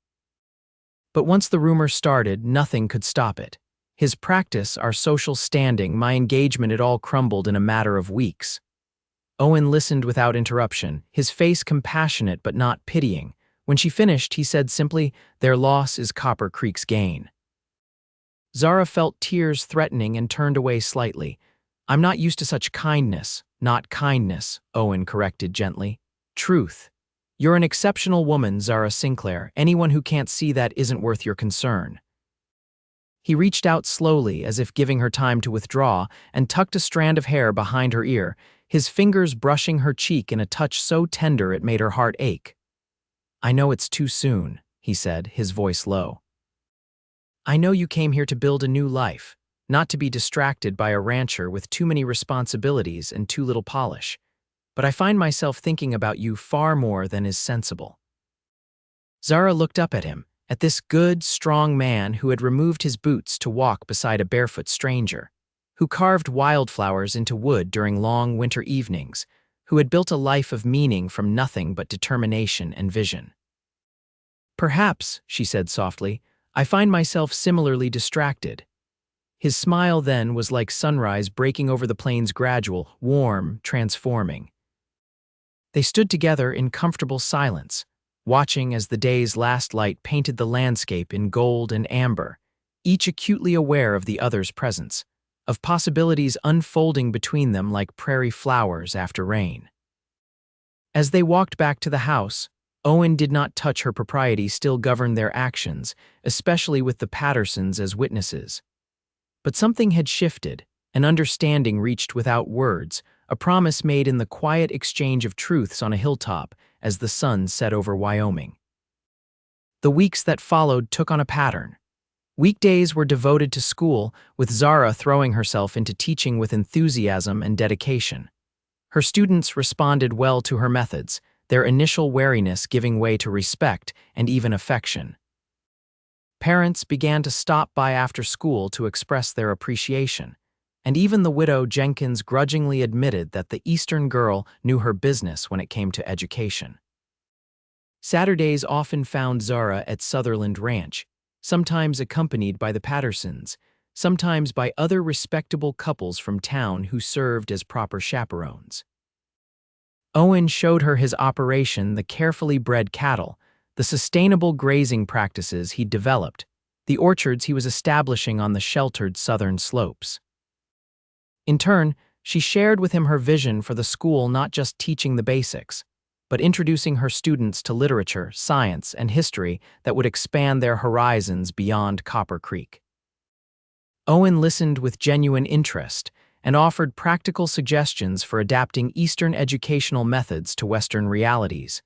[SPEAKER 1] "But once the rumor started, nothing could stop it. His practice, our social standing, my engagement, it all crumbled in a matter of weeks." Owen listened without interruption, his face compassionate but not pitying. When she finished, he said simply, "Their loss is Copper Creek's gain." Zara felt tears threatening and turned away slightly. "I'm not used to such kindness." "Not kindness," Owen corrected gently. "Truth. You're an exceptional woman, Zara Sinclair. Anyone who can't see that isn't worth your concern." He reached out slowly, as if giving her time to withdraw, and tucked a strand of hair behind her ear, his fingers brushing her cheek in a touch so tender it made her heart ache. "I know it's too soon," he said, his voice low. "I know you came here to build a new life, not to be distracted by a rancher with too many responsibilities and too little polish. But I find myself thinking about you far more than is sensible." Zara looked up at him, at this good, strong man who had removed his boots to walk beside a barefoot stranger, who carved wildflowers into wood during long winter evenings, who had built a life of meaning from nothing but determination and vision. "Perhaps," she said softly, "I find myself similarly distracted." His smile then was like sunrise breaking over the plains, gradual, warm, transforming. They stood together in comfortable silence, watching as the day's last light painted the landscape in gold and amber, each acutely aware of the other's presence, of possibilities unfolding between them like prairie flowers after rain. As they walked back to the house, Owen did not touch her propriety still governed their actions, especially with the Pattersons as witnesses. But something had shifted, an understanding reached without words, a promise made in the quiet exchange of truths on a hilltop as the sun set over Wyoming. The weeks that followed took on a pattern. Weekdays were devoted to school, with Zara throwing herself into teaching with enthusiasm and dedication. Her students responded well to her methods, their initial wariness giving way to respect and even affection. Parents began to stop by after school to express their appreciation, and even the widow Jenkins grudgingly admitted that the Eastern girl knew her business when it came to education. Saturdays often found Zara at Sutherland Ranch, sometimes accompanied by the Pattersons, sometimes by other respectable couples from town who served as proper chaperones. Owen showed her his operation, the carefully bred cattle, the sustainable grazing practices he'd developed, the orchards he was establishing on the sheltered southern slopes. In turn, she shared with him her vision for the school, not just teaching the basics, but introducing her students to literature, science, and history that would expand their horizons beyond Copper Creek. Owen listened with genuine interest and offered practical suggestions for adapting Eastern educational methods to Western realities.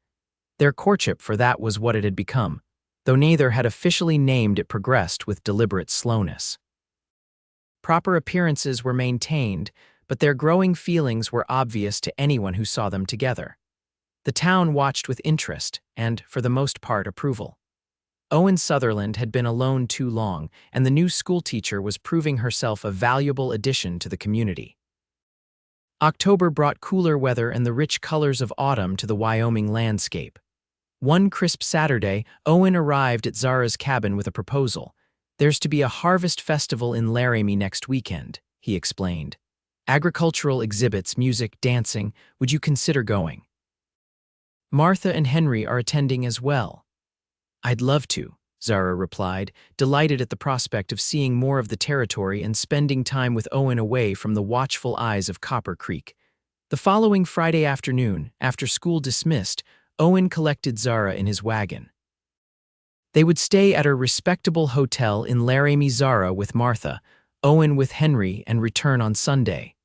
[SPEAKER 1] Their courtship for that was what it had become, though neither had officially named it progressed with deliberate slowness. Proper appearances were maintained, but their growing feelings were obvious to anyone who saw them together. The town watched with interest and, for the most part, approval. Owen Sutherland had been alone too long, and the new schoolteacher was proving herself a valuable addition to the community. October brought cooler weather and the rich colors of autumn to the Wyoming landscape. One crisp Saturday, Owen arrived at Zara's cabin with a proposal. "There's to be a harvest festival in Laramie next weekend," he explained. "Agricultural exhibits, music, dancing. Would you consider going?" "Martha and Henry are attending as well." "I'd love to," Zara replied, delighted at the prospect of seeing more of the territory and spending time with Owen away from the watchful eyes of Copper Creek. The following Friday afternoon, after school dismissed, Owen collected Zara in his wagon. They would stay at a respectable hotel in Laramie, Zara with Martha, Owen with Henry, and return on Sunday.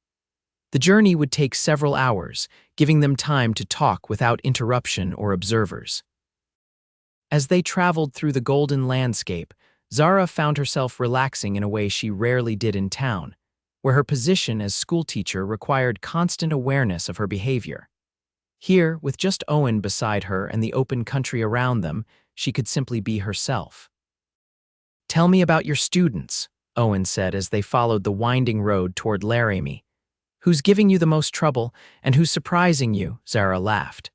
[SPEAKER 1] The journey would take several hours, giving them time to talk without interruption or observers. As they traveled through the golden landscape, Zara found herself relaxing in a way she rarely did in town, where her position as schoolteacher required constant awareness of her behavior. Here, with just Owen beside her and the open country around them, she could simply be herself. "Tell me about your students," Owen said as they followed the winding road toward Laramie. "Who's giving you the most trouble, and who's surprising you?" Zara laughed.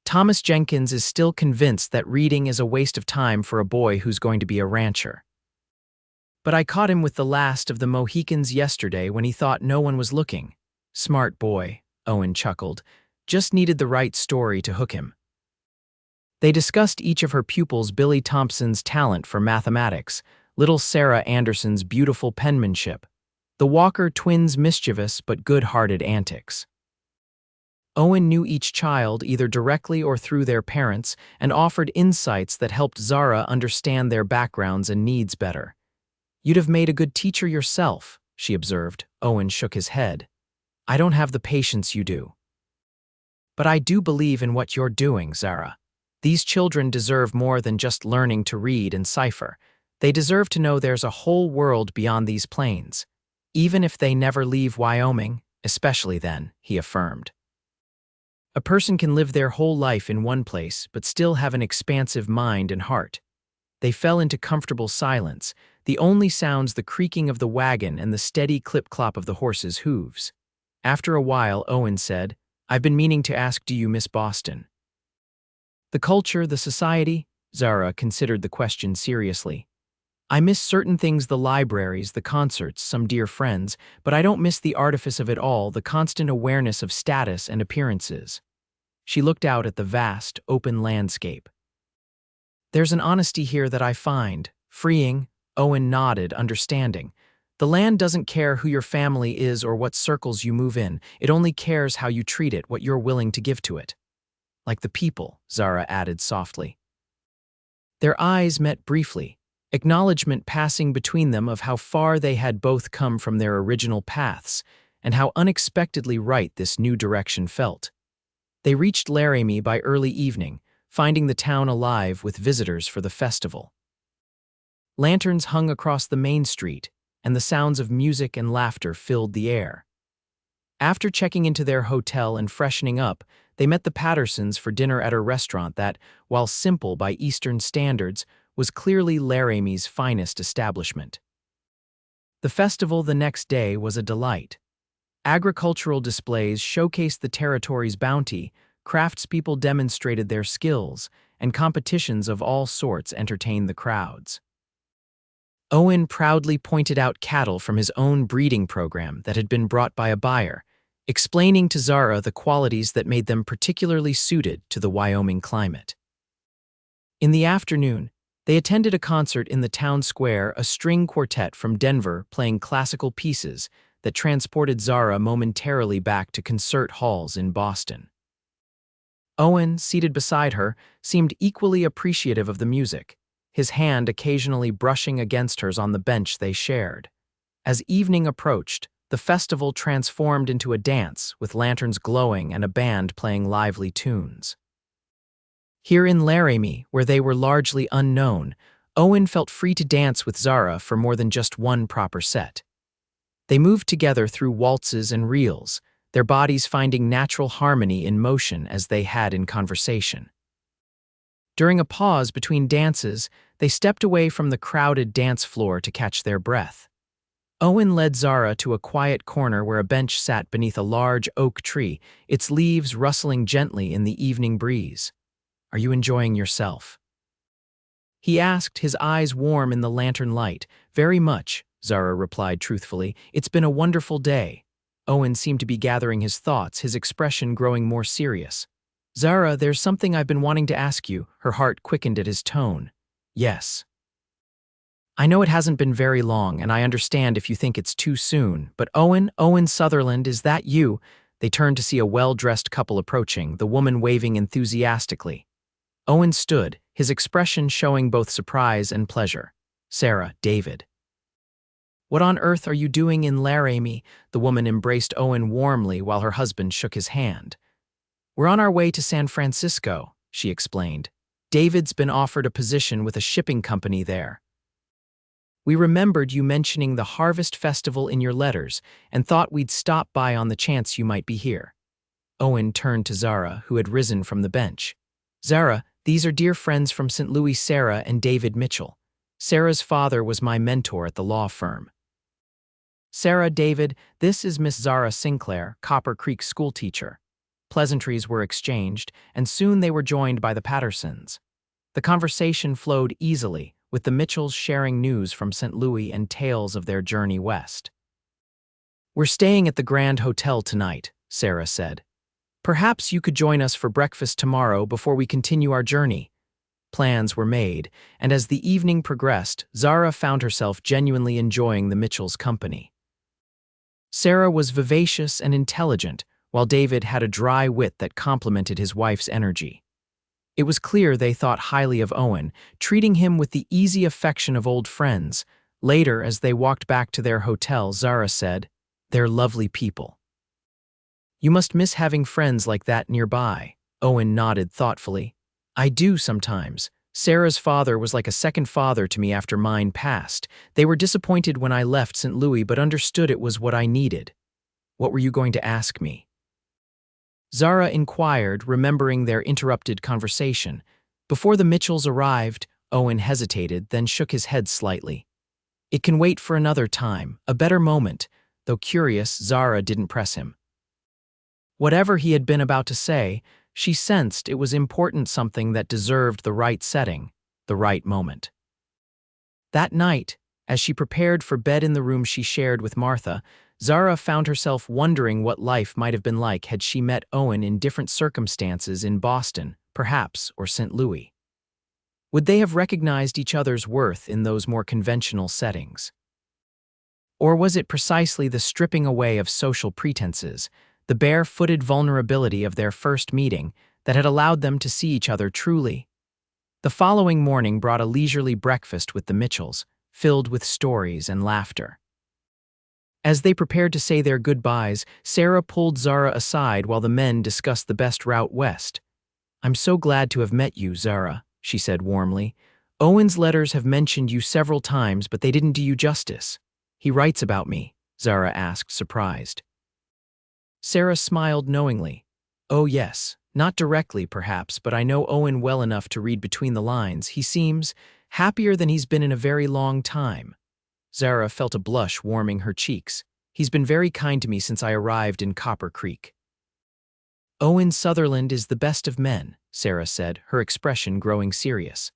[SPEAKER 1] "Thomas Jenkins is still convinced that reading is a waste of time for a boy who's going to be a rancher. But I caught him with the last of the Mohicans yesterday when he thought no one was looking. Smart boy," Owen chuckled. "Just needed the right story to hook him." They discussed each of her pupils, Billy Thompson's talent for mathematics, little Sarah Anderson's beautiful penmanship, the Walker twins' mischievous but good-hearted antics. Owen knew each child either directly or through their parents and offered insights that helped Zara understand their backgrounds and needs better. "You'd have made a good teacher yourself," she observed. Owen shook his head. "I don't have the patience you do." "But I do believe in what you're doing, Zara. These children deserve more than just learning to read and cipher. They deserve to know there's a whole world beyond these plains, even if they never leave Wyoming, especially then," he affirmed. "A person can live their whole life in one place but still have an expansive mind and heart." They fell into comfortable silence, the only sounds the creaking of the wagon and the steady clip-clop of the horses' hooves. After a while, Owen said, "I've been meaning to ask, do you miss Boston?" "The culture, the society?" Zara considered the question seriously. "I miss certain things, the libraries, the concerts, some dear friends, but I don't miss the artifice of it all, the constant awareness of status and appearances." She looked out at the vast, open landscape. "There's an honesty here that I find freeing," Owen nodded, understanding. "The land doesn't care who your family is or what circles you move in. It only cares how you treat it, what you're willing to give to it." "Like the people," Zara added softly. Their eyes met briefly, acknowledgement passing between them of how far they had both come from their original paths, and how unexpectedly right this new direction felt. They reached Laramie by early evening, finding the town alive with visitors for the festival. Lanterns hung across the main street, and the sounds of music and laughter filled the air. After checking into their hotel and freshening up, they met the Pattersons for dinner at a restaurant that, while simple by Eastern standards, was clearly Laramie's finest establishment. The festival the next day was a delight. Agricultural displays showcased the territory's bounty, craftspeople demonstrated their skills, and competitions of all sorts entertained the crowds. Owen proudly pointed out cattle from his own breeding program that had been brought by a buyer, explaining to Zara the qualities that made them particularly suited to the Wyoming climate. In the afternoon, they attended a concert in the town square, a string quartet from Denver playing classical pieces that transported Zara momentarily back to concert halls in Boston. Owen, seated beside her, seemed equally appreciative of the music, his hand occasionally brushing against hers on the bench they shared. As evening approached, the festival transformed into a dance with lanterns glowing and a band playing lively tunes. Here in Laramie, where they were largely unknown, Owen felt free to dance with Zara for more than just one proper set. They moved together through waltzes and reels, their bodies finding natural harmony in motion as they had in conversation. During a pause between dances, they stepped away from the crowded dance floor to catch their breath. Owen led Zara to a quiet corner where a bench sat beneath a large oak tree, its leaves rustling gently in the evening breeze. "Are you enjoying yourself?" he asked, his eyes warm in the lantern light. "Very much," Zara replied truthfully. "It's been a wonderful day." Owen seemed to be gathering his thoughts, his expression growing more serious. "Zara, there's something I've been wanting to ask you." Her heart quickened at his tone. "Yes. I know it hasn't been very long, and I understand if you think it's too soon, but Owen Sutherland, is that you?" They turned to see a well-dressed couple approaching, the woman waving enthusiastically. Owen stood, his expression showing both surprise and pleasure. "Sarah, David." "What on earth are you doing in Laramie?" The woman embraced Owen warmly while her husband shook his hand. "We're on our way to San Francisco," she explained. "David's been offered a position with a shipping company there. We remembered you mentioning the Harvest Festival in your letters and thought we'd stop by on the chance you might be here." Owen turned to Zara, who had risen from the bench. "Zara, these are dear friends from St. Louis, Sarah and David Mitchell. Sarah's father was my mentor at the law firm." "Sarah, David, this is Miss Zara Sinclair, Copper Creek schoolteacher." Pleasantries were exchanged, and soon they were joined by the Pattersons. The conversation flowed easily, with the Mitchells sharing news from St. Louis and tales of their journey west. "We're staying at the Grand Hotel tonight," Sarah said. "Perhaps you could join us for breakfast tomorrow before we continue our journey." Plans were made, and as the evening progressed, Zara found herself genuinely enjoying the Mitchells' company. Sarah was vivacious and intelligent, while David had a dry wit that complemented his wife's energy. It was clear they thought highly of Owen, treating him with the easy affection of old friends. Later, as they walked back to their hotel, Zara said, "They're lovely people." "You must miss having friends like that nearby." Owen nodded thoughtfully. "I do sometimes. Sarah's father was like a second father to me after mine passed. They were disappointed when I left St. Louis, but understood it was what I needed." "What were you going to ask me?" Zara inquired, remembering their interrupted conversation. Before the Mitchells arrived, Owen hesitated, then shook his head slightly. "It can wait for another time, a better moment." Though curious, Zara didn't press him. Whatever he had been about to say, she sensed it was important, something that deserved the right setting, the right moment. That night, as she prepared for bed in the room she shared with Martha, Zara found herself wondering what life might have been like had she met Owen in different circumstances in Boston, perhaps, or St. Louis. Would they have recognized each other's worth in those more conventional settings? Or was it precisely the stripping away of social pretenses, the bare-footed vulnerability of their first meeting, that had allowed them to see each other truly? The following morning brought a leisurely breakfast with the Mitchells, filled with stories and laughter. As they prepared to say their goodbyes, Sarah pulled Zara aside while the men discussed the best route west. "I'm so glad to have met you, Zara," she said warmly. "Owen's letters have mentioned you several times, but they didn't do you justice." "He writes about me?" Zara asked, surprised. Sarah smiled knowingly. "Oh yes, not directly perhaps, but I know Owen well enough to read between the lines. He seems happier than he's been in a very long time." Zara felt a blush warming her cheeks. "He's been very kind to me since I arrived in Copper Creek." "Owen Sutherland is the best of men," Sarah said, her expression growing serious.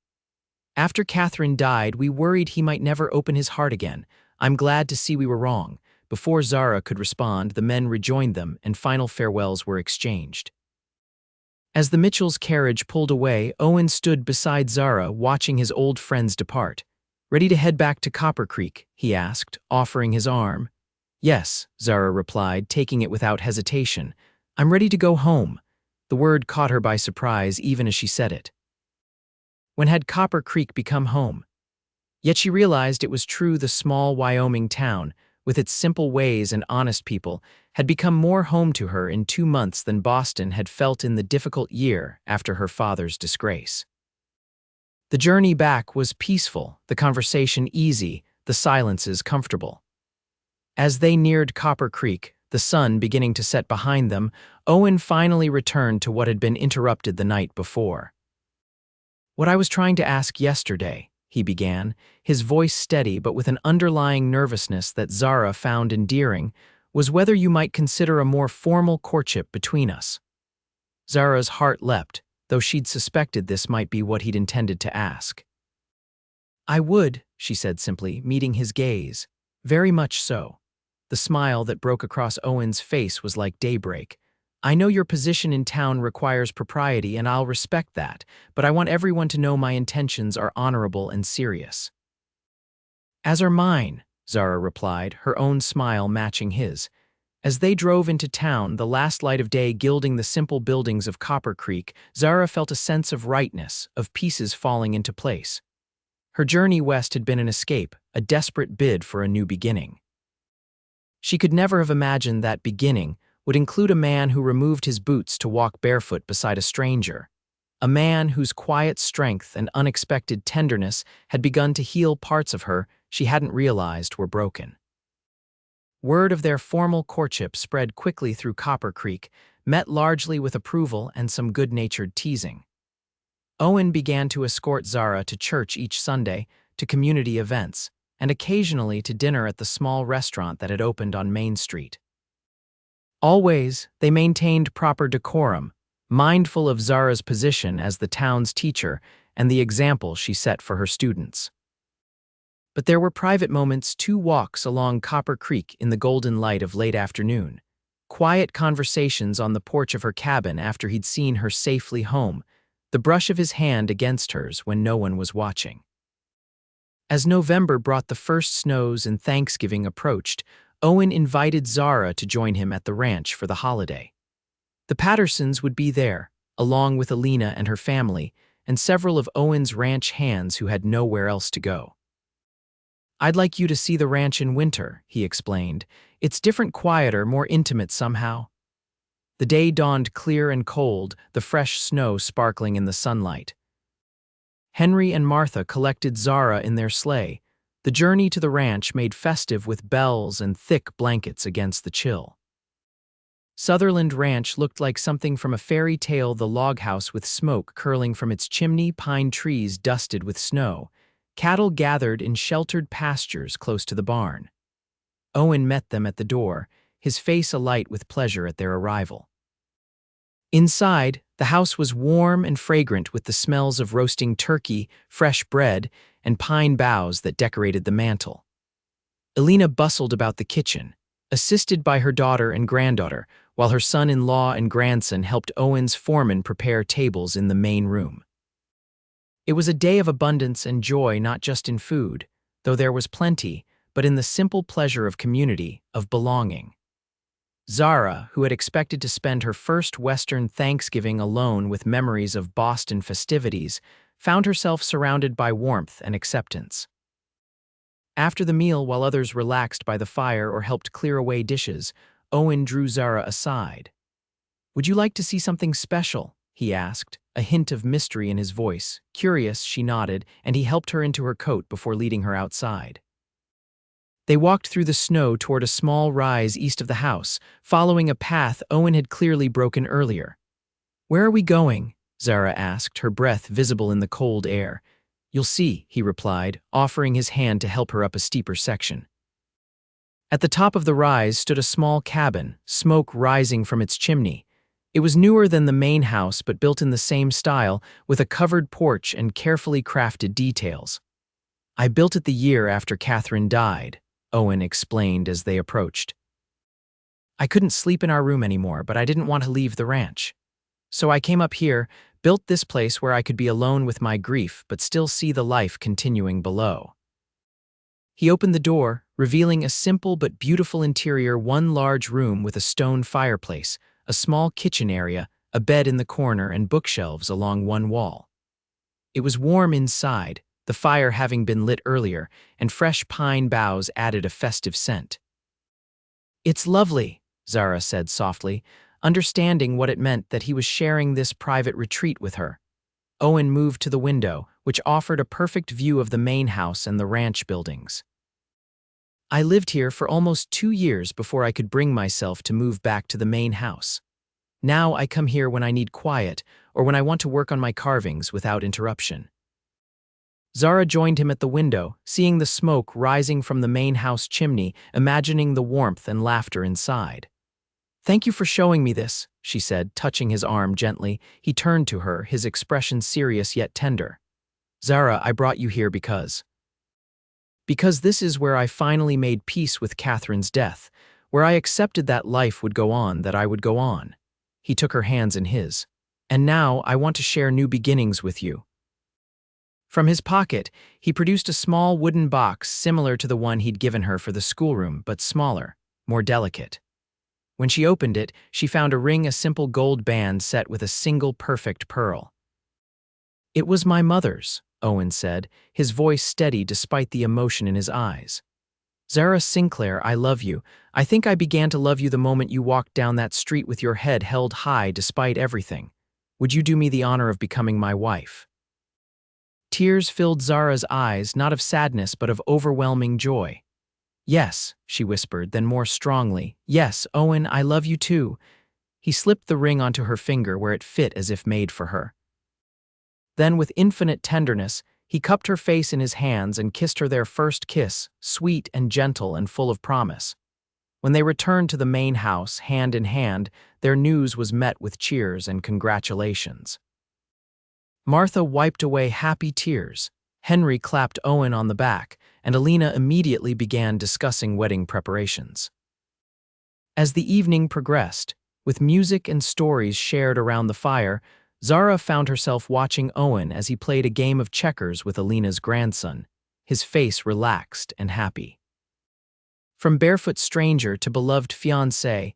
[SPEAKER 1] "After Catherine died, we worried he might never open his heart again. I'm glad to see we were wrong." Before Zara could respond, the men rejoined them and final farewells were exchanged. As the Mitchells' carriage pulled away, Owen stood beside Zara, watching his old friends depart. "Ready to head back to Copper Creek?" he asked, offering his arm. "Yes," Zara replied, taking it without hesitation. "I'm ready to go home." The word caught her by surprise even as she said it. When had Copper Creek become home? Yet she realized it was true. The small Wyoming town, with its simple ways and honest people, had become more home to her in 2 months than Boston had felt in the difficult year after her father's disgrace. The journey back was peaceful, the conversation easy, the silences comfortable. As they neared Copper Creek, the sun beginning to set behind them, Owen finally returned to what had been interrupted the night before. "What I was trying to ask yesterday," he began, his voice steady but with an underlying nervousness that Zara found endearing, "was whether you might consider a more formal courtship between us." Zara's heart leapt, though she'd suspected this might be what he'd intended to ask. "I would," she said simply, meeting his gaze. "Very much so." The smile that broke across Owen's face was like daybreak. "I know your position in town requires propriety, and I'll respect that, but I want everyone to know my intentions are honorable and serious." "As are mine," Zara replied, her own smile matching his. As they drove into town, the last light of day gilding the simple buildings of Copper Creek, Zara felt a sense of rightness, of pieces falling into place. Her journey west had been an escape, a desperate bid for a new beginning. She could never have imagined that beginning would include a man who removed his boots to walk barefoot beside a stranger, a man whose quiet strength and unexpected tenderness had begun to heal parts of her she hadn't realized were broken. Word of their formal courtship spread quickly through Copper Creek, met largely with approval and some good-natured teasing. Owen began to escort Zara to church each Sunday, to community events, and occasionally to dinner at the small restaurant that had opened on Main Street. Always, they maintained proper decorum, mindful of Zara's position as the town's teacher and the example she set for her students. But there were private moments, 2 walks along Copper Creek in the golden light of late afternoon, quiet conversations on the porch of her cabin after he'd seen her safely home, the brush of his hand against hers when no one was watching. As November brought the first snows and Thanksgiving approached, Owen invited Zara to join him at the ranch for the holiday. The Pattersons would be there, along with Alina and her family, and several of Owen's ranch hands who had nowhere else to go. "I'd like you to see the ranch in winter," he explained. "It's different, quieter, more intimate somehow." The day dawned clear and cold, the fresh snow sparkling in the sunlight. Henry and Martha collected Zara in their sleigh, the journey to the ranch made festive with bells and thick blankets against the chill. Sutherland Ranch looked like something from a fairy tale, the log house with smoke curling from its chimney, pine trees dusted with snow, cattle gathered in sheltered pastures close to the barn. Owen met them at the door, his face alight with pleasure at their arrival. Inside, the house was warm and fragrant with the smells of roasting turkey, fresh bread, and pine boughs that decorated the mantel. Alina bustled about the kitchen, assisted by her daughter and granddaughter, while her son-in-law and grandson helped Owen's foreman prepare tables in the main room. It was a day of abundance and joy, not just in food, though there was plenty, but in the simple pleasure of community, of belonging. Zara, who had expected to spend her first Western Thanksgiving alone with memories of Boston festivities, found herself surrounded by warmth and acceptance. After the meal, while others relaxed by the fire or helped clear away dishes, Owen drew Zara aside. "Would you like to see something special?" he asked, a hint of mystery in his voice. Curious, she nodded, and he helped her into her coat before leading her outside. They walked through the snow toward a small rise east of the house, following a path Owen had clearly broken earlier. "Where are we going?" Zara asked, her breath visible in the cold air. "You'll see," he replied, offering his hand to help her up a steeper section. At the top of the rise stood a small cabin, smoke rising from its chimney. It was newer than the main house but built in the same style, with a covered porch and carefully crafted details. "I built it the year after Catherine died," Owen explained as they approached. "I couldn't sleep in our room anymore, but I didn't want to leave the ranch. So I came up here, built this place where I could be alone with my grief but still see the life continuing below." He opened the door, revealing a simple but beautiful interior: one large room with a stone fireplace, a small kitchen area, a bed in the corner, and bookshelves along one wall. It was warm inside, the fire having been lit earlier, and fresh pine boughs added a festive scent. "It's lovely," Zara said softly, understanding what it meant that he was sharing this private retreat with her. Owen moved to the window, which offered a perfect view of the main house and the ranch buildings. "I lived here for almost 2 years before I could bring myself to move back to the main house. Now I come here when I need quiet or when I want to work on my carvings without interruption." Zara joined him at the window, seeing the smoke rising from the main house chimney, imagining the warmth and laughter inside. "Thank you for showing me this," she said, touching his arm gently. He turned to her, his expression serious yet tender. "Zara, I brought you here because this is where I finally made peace with Catherine's death, where I accepted that life would go on, that I would go on." He took her hands in his. "And now I want to share new beginnings with you." From his pocket, he produced a small wooden box similar to the one he'd given her for the schoolroom, but smaller, more delicate. When she opened it, she found a ring, a simple gold band set with a single perfect pearl. "It was my mother's," Owen said, his voice steady despite the emotion in his eyes. "Zara Sinclair, I love you. I think I began to love you the moment you walked down that street with your head held high despite everything. Would you do me the honor of becoming my wife?" Tears filled Zara's eyes, not of sadness but of overwhelming joy. "Yes," she whispered, then more strongly, "Yes, Owen, I love you too." He slipped the ring onto her finger where it fit as if made for her. Then, with infinite tenderness, he cupped her face in his hands and kissed her their first kiss, sweet and gentle and full of promise. When they returned to the main house, hand in hand, their news was met with cheers and congratulations. Martha wiped away happy tears. Henry clapped Owen on the back, and Alina immediately began discussing wedding preparations. As the evening progressed, with music and stories shared around the fire, Zara found herself watching Owen as he played a game of checkers with Alina's grandson, his face relaxed and happy. From barefoot stranger to beloved fiancé,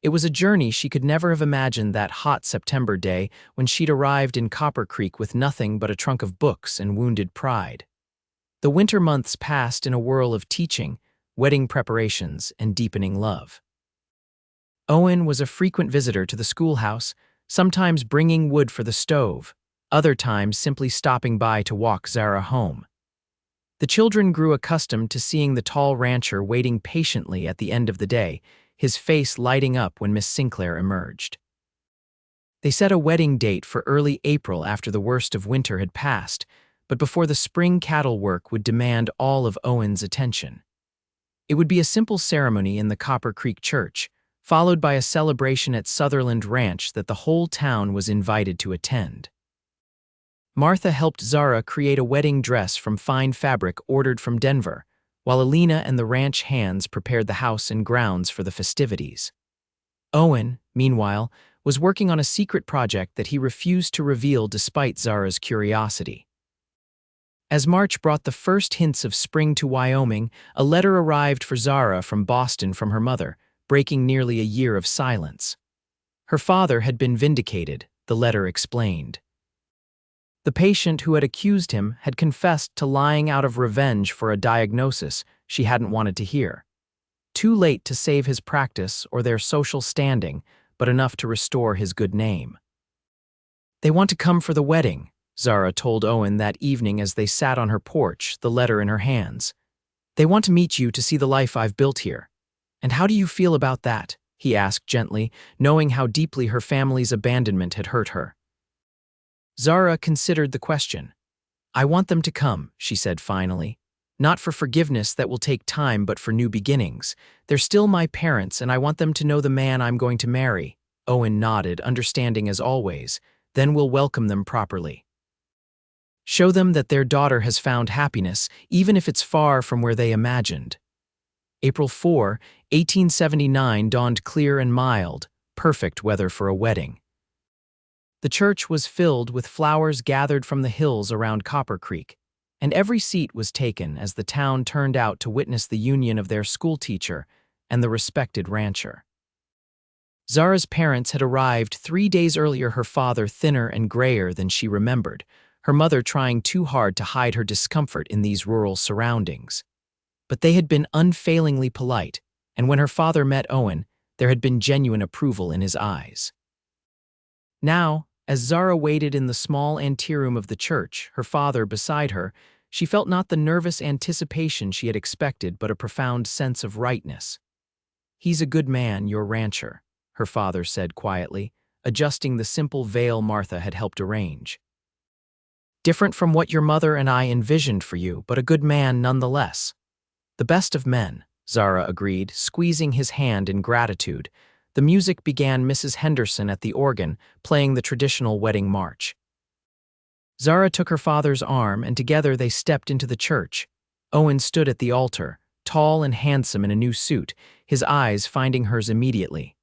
[SPEAKER 1] it was a journey she could never have imagined that hot September day when she'd arrived in Copper Creek with nothing but a trunk of books and wounded pride. The winter months passed in a whirl of teaching, wedding preparations, and deepening love. Owen was a frequent visitor to the schoolhouse, sometimes bringing wood for the stove, other times simply stopping by to walk Zara home. The children grew accustomed to seeing the tall rancher waiting patiently at the end of the day, his face lighting up when Miss Sinclair emerged. They set a wedding date for early April after the worst of winter had passed, but before the spring cattle work would demand all of Owen's attention. It would be a simple ceremony in the Copper Creek Church, followed by a celebration at Sutherland Ranch that the whole town was invited to attend. Martha helped Zara create a wedding dress from fine fabric ordered from Denver, while Alina and the ranch hands prepared the house and grounds for the festivities. Owen, meanwhile, was working on a secret project that he refused to reveal despite Zara's curiosity. As March brought the first hints of spring to Wyoming, a letter arrived for Zara from Boston from her mother, breaking nearly a year of silence. Her father had been vindicated, the letter explained. The patient who had accused him had confessed to lying out of revenge for a diagnosis she hadn't wanted to hear. Too late to save his practice or their social standing, but enough to restore his good name. "They want to come for the wedding," Zara told Owen that evening as they sat on her porch, the letter in her hands. "They want to meet you to see the life I've built here. And how do you feel about that?" he asked gently, knowing how deeply her family's abandonment had hurt her. Zara considered the question. "I want them to come," she said finally. "Not for forgiveness that will take time, but for new beginnings. They're still my parents, and I want them to know the man I'm going to marry." Owen nodded, understanding as always. "Then we'll welcome them properly. Show them that their daughter has found happiness, even if it's far from where they imagined." April 4, 1879 dawned clear and mild, perfect weather for a wedding. The church was filled with flowers gathered from the hills around Copper Creek, and every seat was taken as the town turned out to witness the union of their schoolteacher and the respected rancher. Zara's parents had arrived 3 days earlier, her father thinner and grayer than she remembered, her mother trying too hard to hide her discomfort in these rural surroundings. But they had been unfailingly polite, and when her father met Owen, there had been genuine approval in his eyes. Now, as Zara waited in the small anteroom of the church, her father beside her, she felt not the nervous anticipation she had expected, but a profound sense of rightness. "He's a good man, your rancher," her father said quietly, adjusting the simple veil Martha had helped arrange. "Different from what your mother and I envisioned for you, but a good man nonetheless." "The best of men," Zara agreed, squeezing his hand in gratitude. The music began, Mrs. Henderson at the organ, playing the traditional wedding march. Zara took her father's arm, and together they stepped into the church. Owen stood at the altar, tall and handsome in a new suit, his eyes finding hers immediately.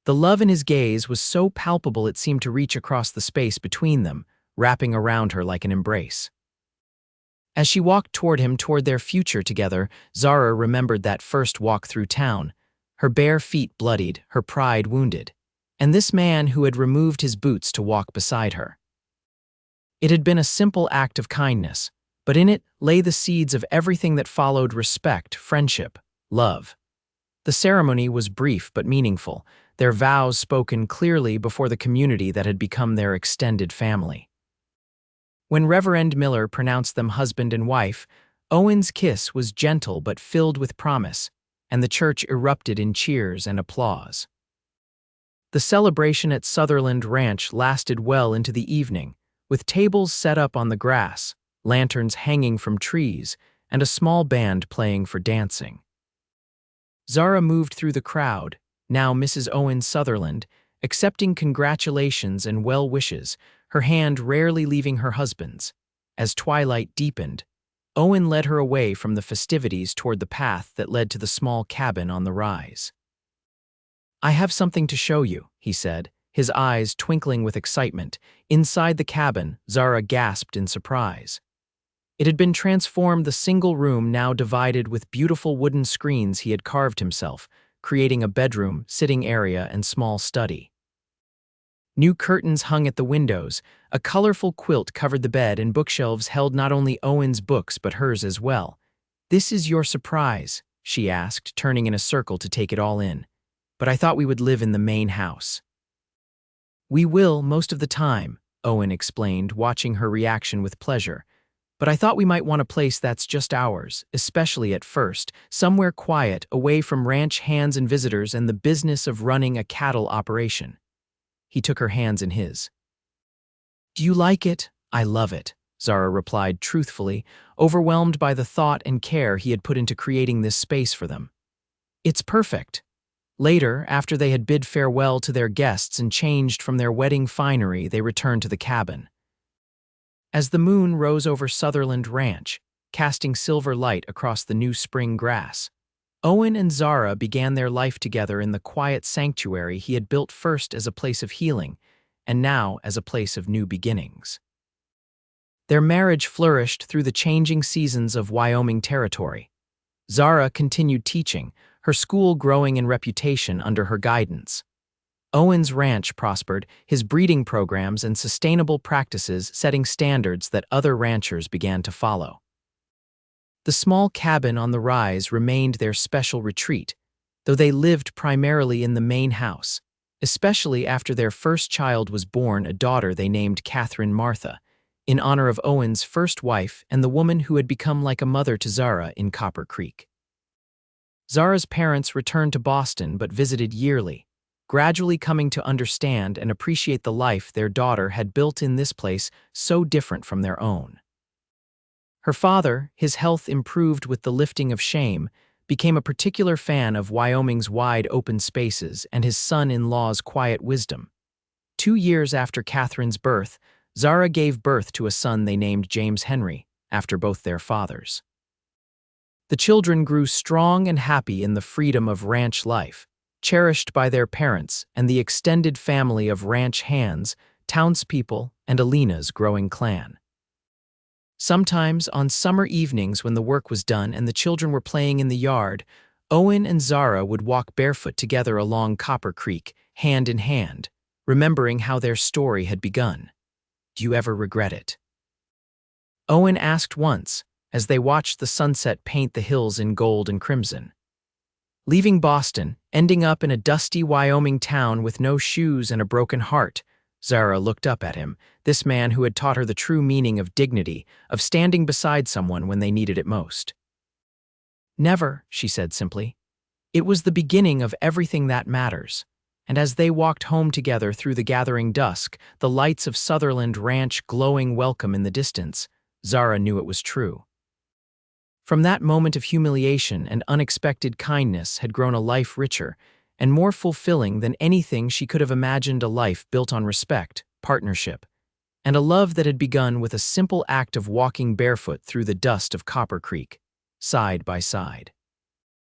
[SPEAKER 1] The love in his gaze was so palpable it seemed to reach across the space between them, wrapping around her like an embrace. As she walked toward him, toward their future together, Zara remembered that first walk through town, her bare feet bloodied, her pride wounded, and this man who had removed his boots to walk beside her. It had been a simple act of kindness, but in it lay the seeds of everything that followed: respect, friendship, love. The ceremony was brief but meaningful, their vows spoken clearly before the community that had become their extended family. When Reverend Miller pronounced them husband and wife, Owen's kiss was gentle but filled with promise, and the church erupted in cheers and applause. The celebration at Sutherland Ranch lasted well into the evening, with tables set up on the grass, lanterns hanging from trees, and a small band playing for dancing. Zara moved through the crowd, now Mrs. Owen Sutherland, accepting congratulations and well wishes, her hand rarely leaving her husband's. As twilight deepened, Owen led her away from the festivities toward the path that led to the small cabin on the rise. "I have something to show you," he said, his eyes twinkling with excitement. Inside the cabin, Zara gasped in surprise. It had been transformed, the single room now divided with beautiful wooden screens he had carved himself, creating a bedroom, sitting area, and small study. New curtains hung at the windows, a colorful quilt covered the bed, and bookshelves held not only Owen's books but hers as well. "This is your surprise," she asked, turning in a circle to take it all in. "But I thought we would live in the main house." "We will most of the time," Owen explained, watching her reaction with pleasure. "But I thought we might want a place that's just ours, especially at first, somewhere quiet, away from ranch hands and visitors and the business of running a cattle operation." He took her hands in his. "Do you like it?" "I love it," Zara replied truthfully, overwhelmed by the thought and care he had put into creating this space for them. "It's perfect." Later, after they had bid farewell to their guests and changed from their wedding finery, they returned to the cabin. As the moon rose over Sutherland Ranch, casting silver light across the new spring grass, Owen and Zara began their life together in the quiet sanctuary he had built first as a place of healing, and now as a place of new beginnings. Their marriage flourished through the changing seasons of Wyoming territory. Zara continued teaching, her school growing in reputation under her guidance. Owen's ranch prospered, his breeding programs and sustainable practices setting standards that other ranchers began to follow. The small cabin on the rise remained their special retreat, though they lived primarily in the main house, especially after their first child was born, a daughter they named Catherine Martha, in honor of Owen's first wife and the woman who had become like a mother to Zara in Copper Creek. Zara's parents returned to Boston but visited yearly, gradually coming to understand and appreciate the life their daughter had built in this place so different from their own. Her father, his health improved with the lifting of shame, became a particular fan of Wyoming's wide open spaces and his son-in-law's quiet wisdom. 2 years after Catherine's birth, Zara gave birth to a son they named James Henry, after both their fathers. The children grew strong and happy in the freedom of ranch life, cherished by their parents and the extended family of ranch hands, townspeople, and Alina's growing clan. Sometimes, on summer evenings when the work was done and the children were playing in the yard, Owen and Zara would walk barefoot together along Copper Creek, hand in hand, remembering how their story had begun. "Do you ever regret it?" Owen asked once, as they watched the sunset paint the hills in gold and crimson. Leaving Boston, ending up in a dusty Wyoming town with no shoes and a broken heart, Zara looked up at him, this man who had taught her the true meaning of dignity, of standing beside someone when they needed it most. "Never," she said simply. "It was the beginning of everything that matters." And as they walked home together through the gathering dusk, the lights of Sutherland Ranch glowing welcome in the distance, Zara knew it was true. From that moment of humiliation and unexpected kindness had grown a life richer and more fulfilling than anything she could have imagined, a life built on respect, partnership, and a love that had begun with a simple act of walking barefoot through the dust of Copper Creek, side by side.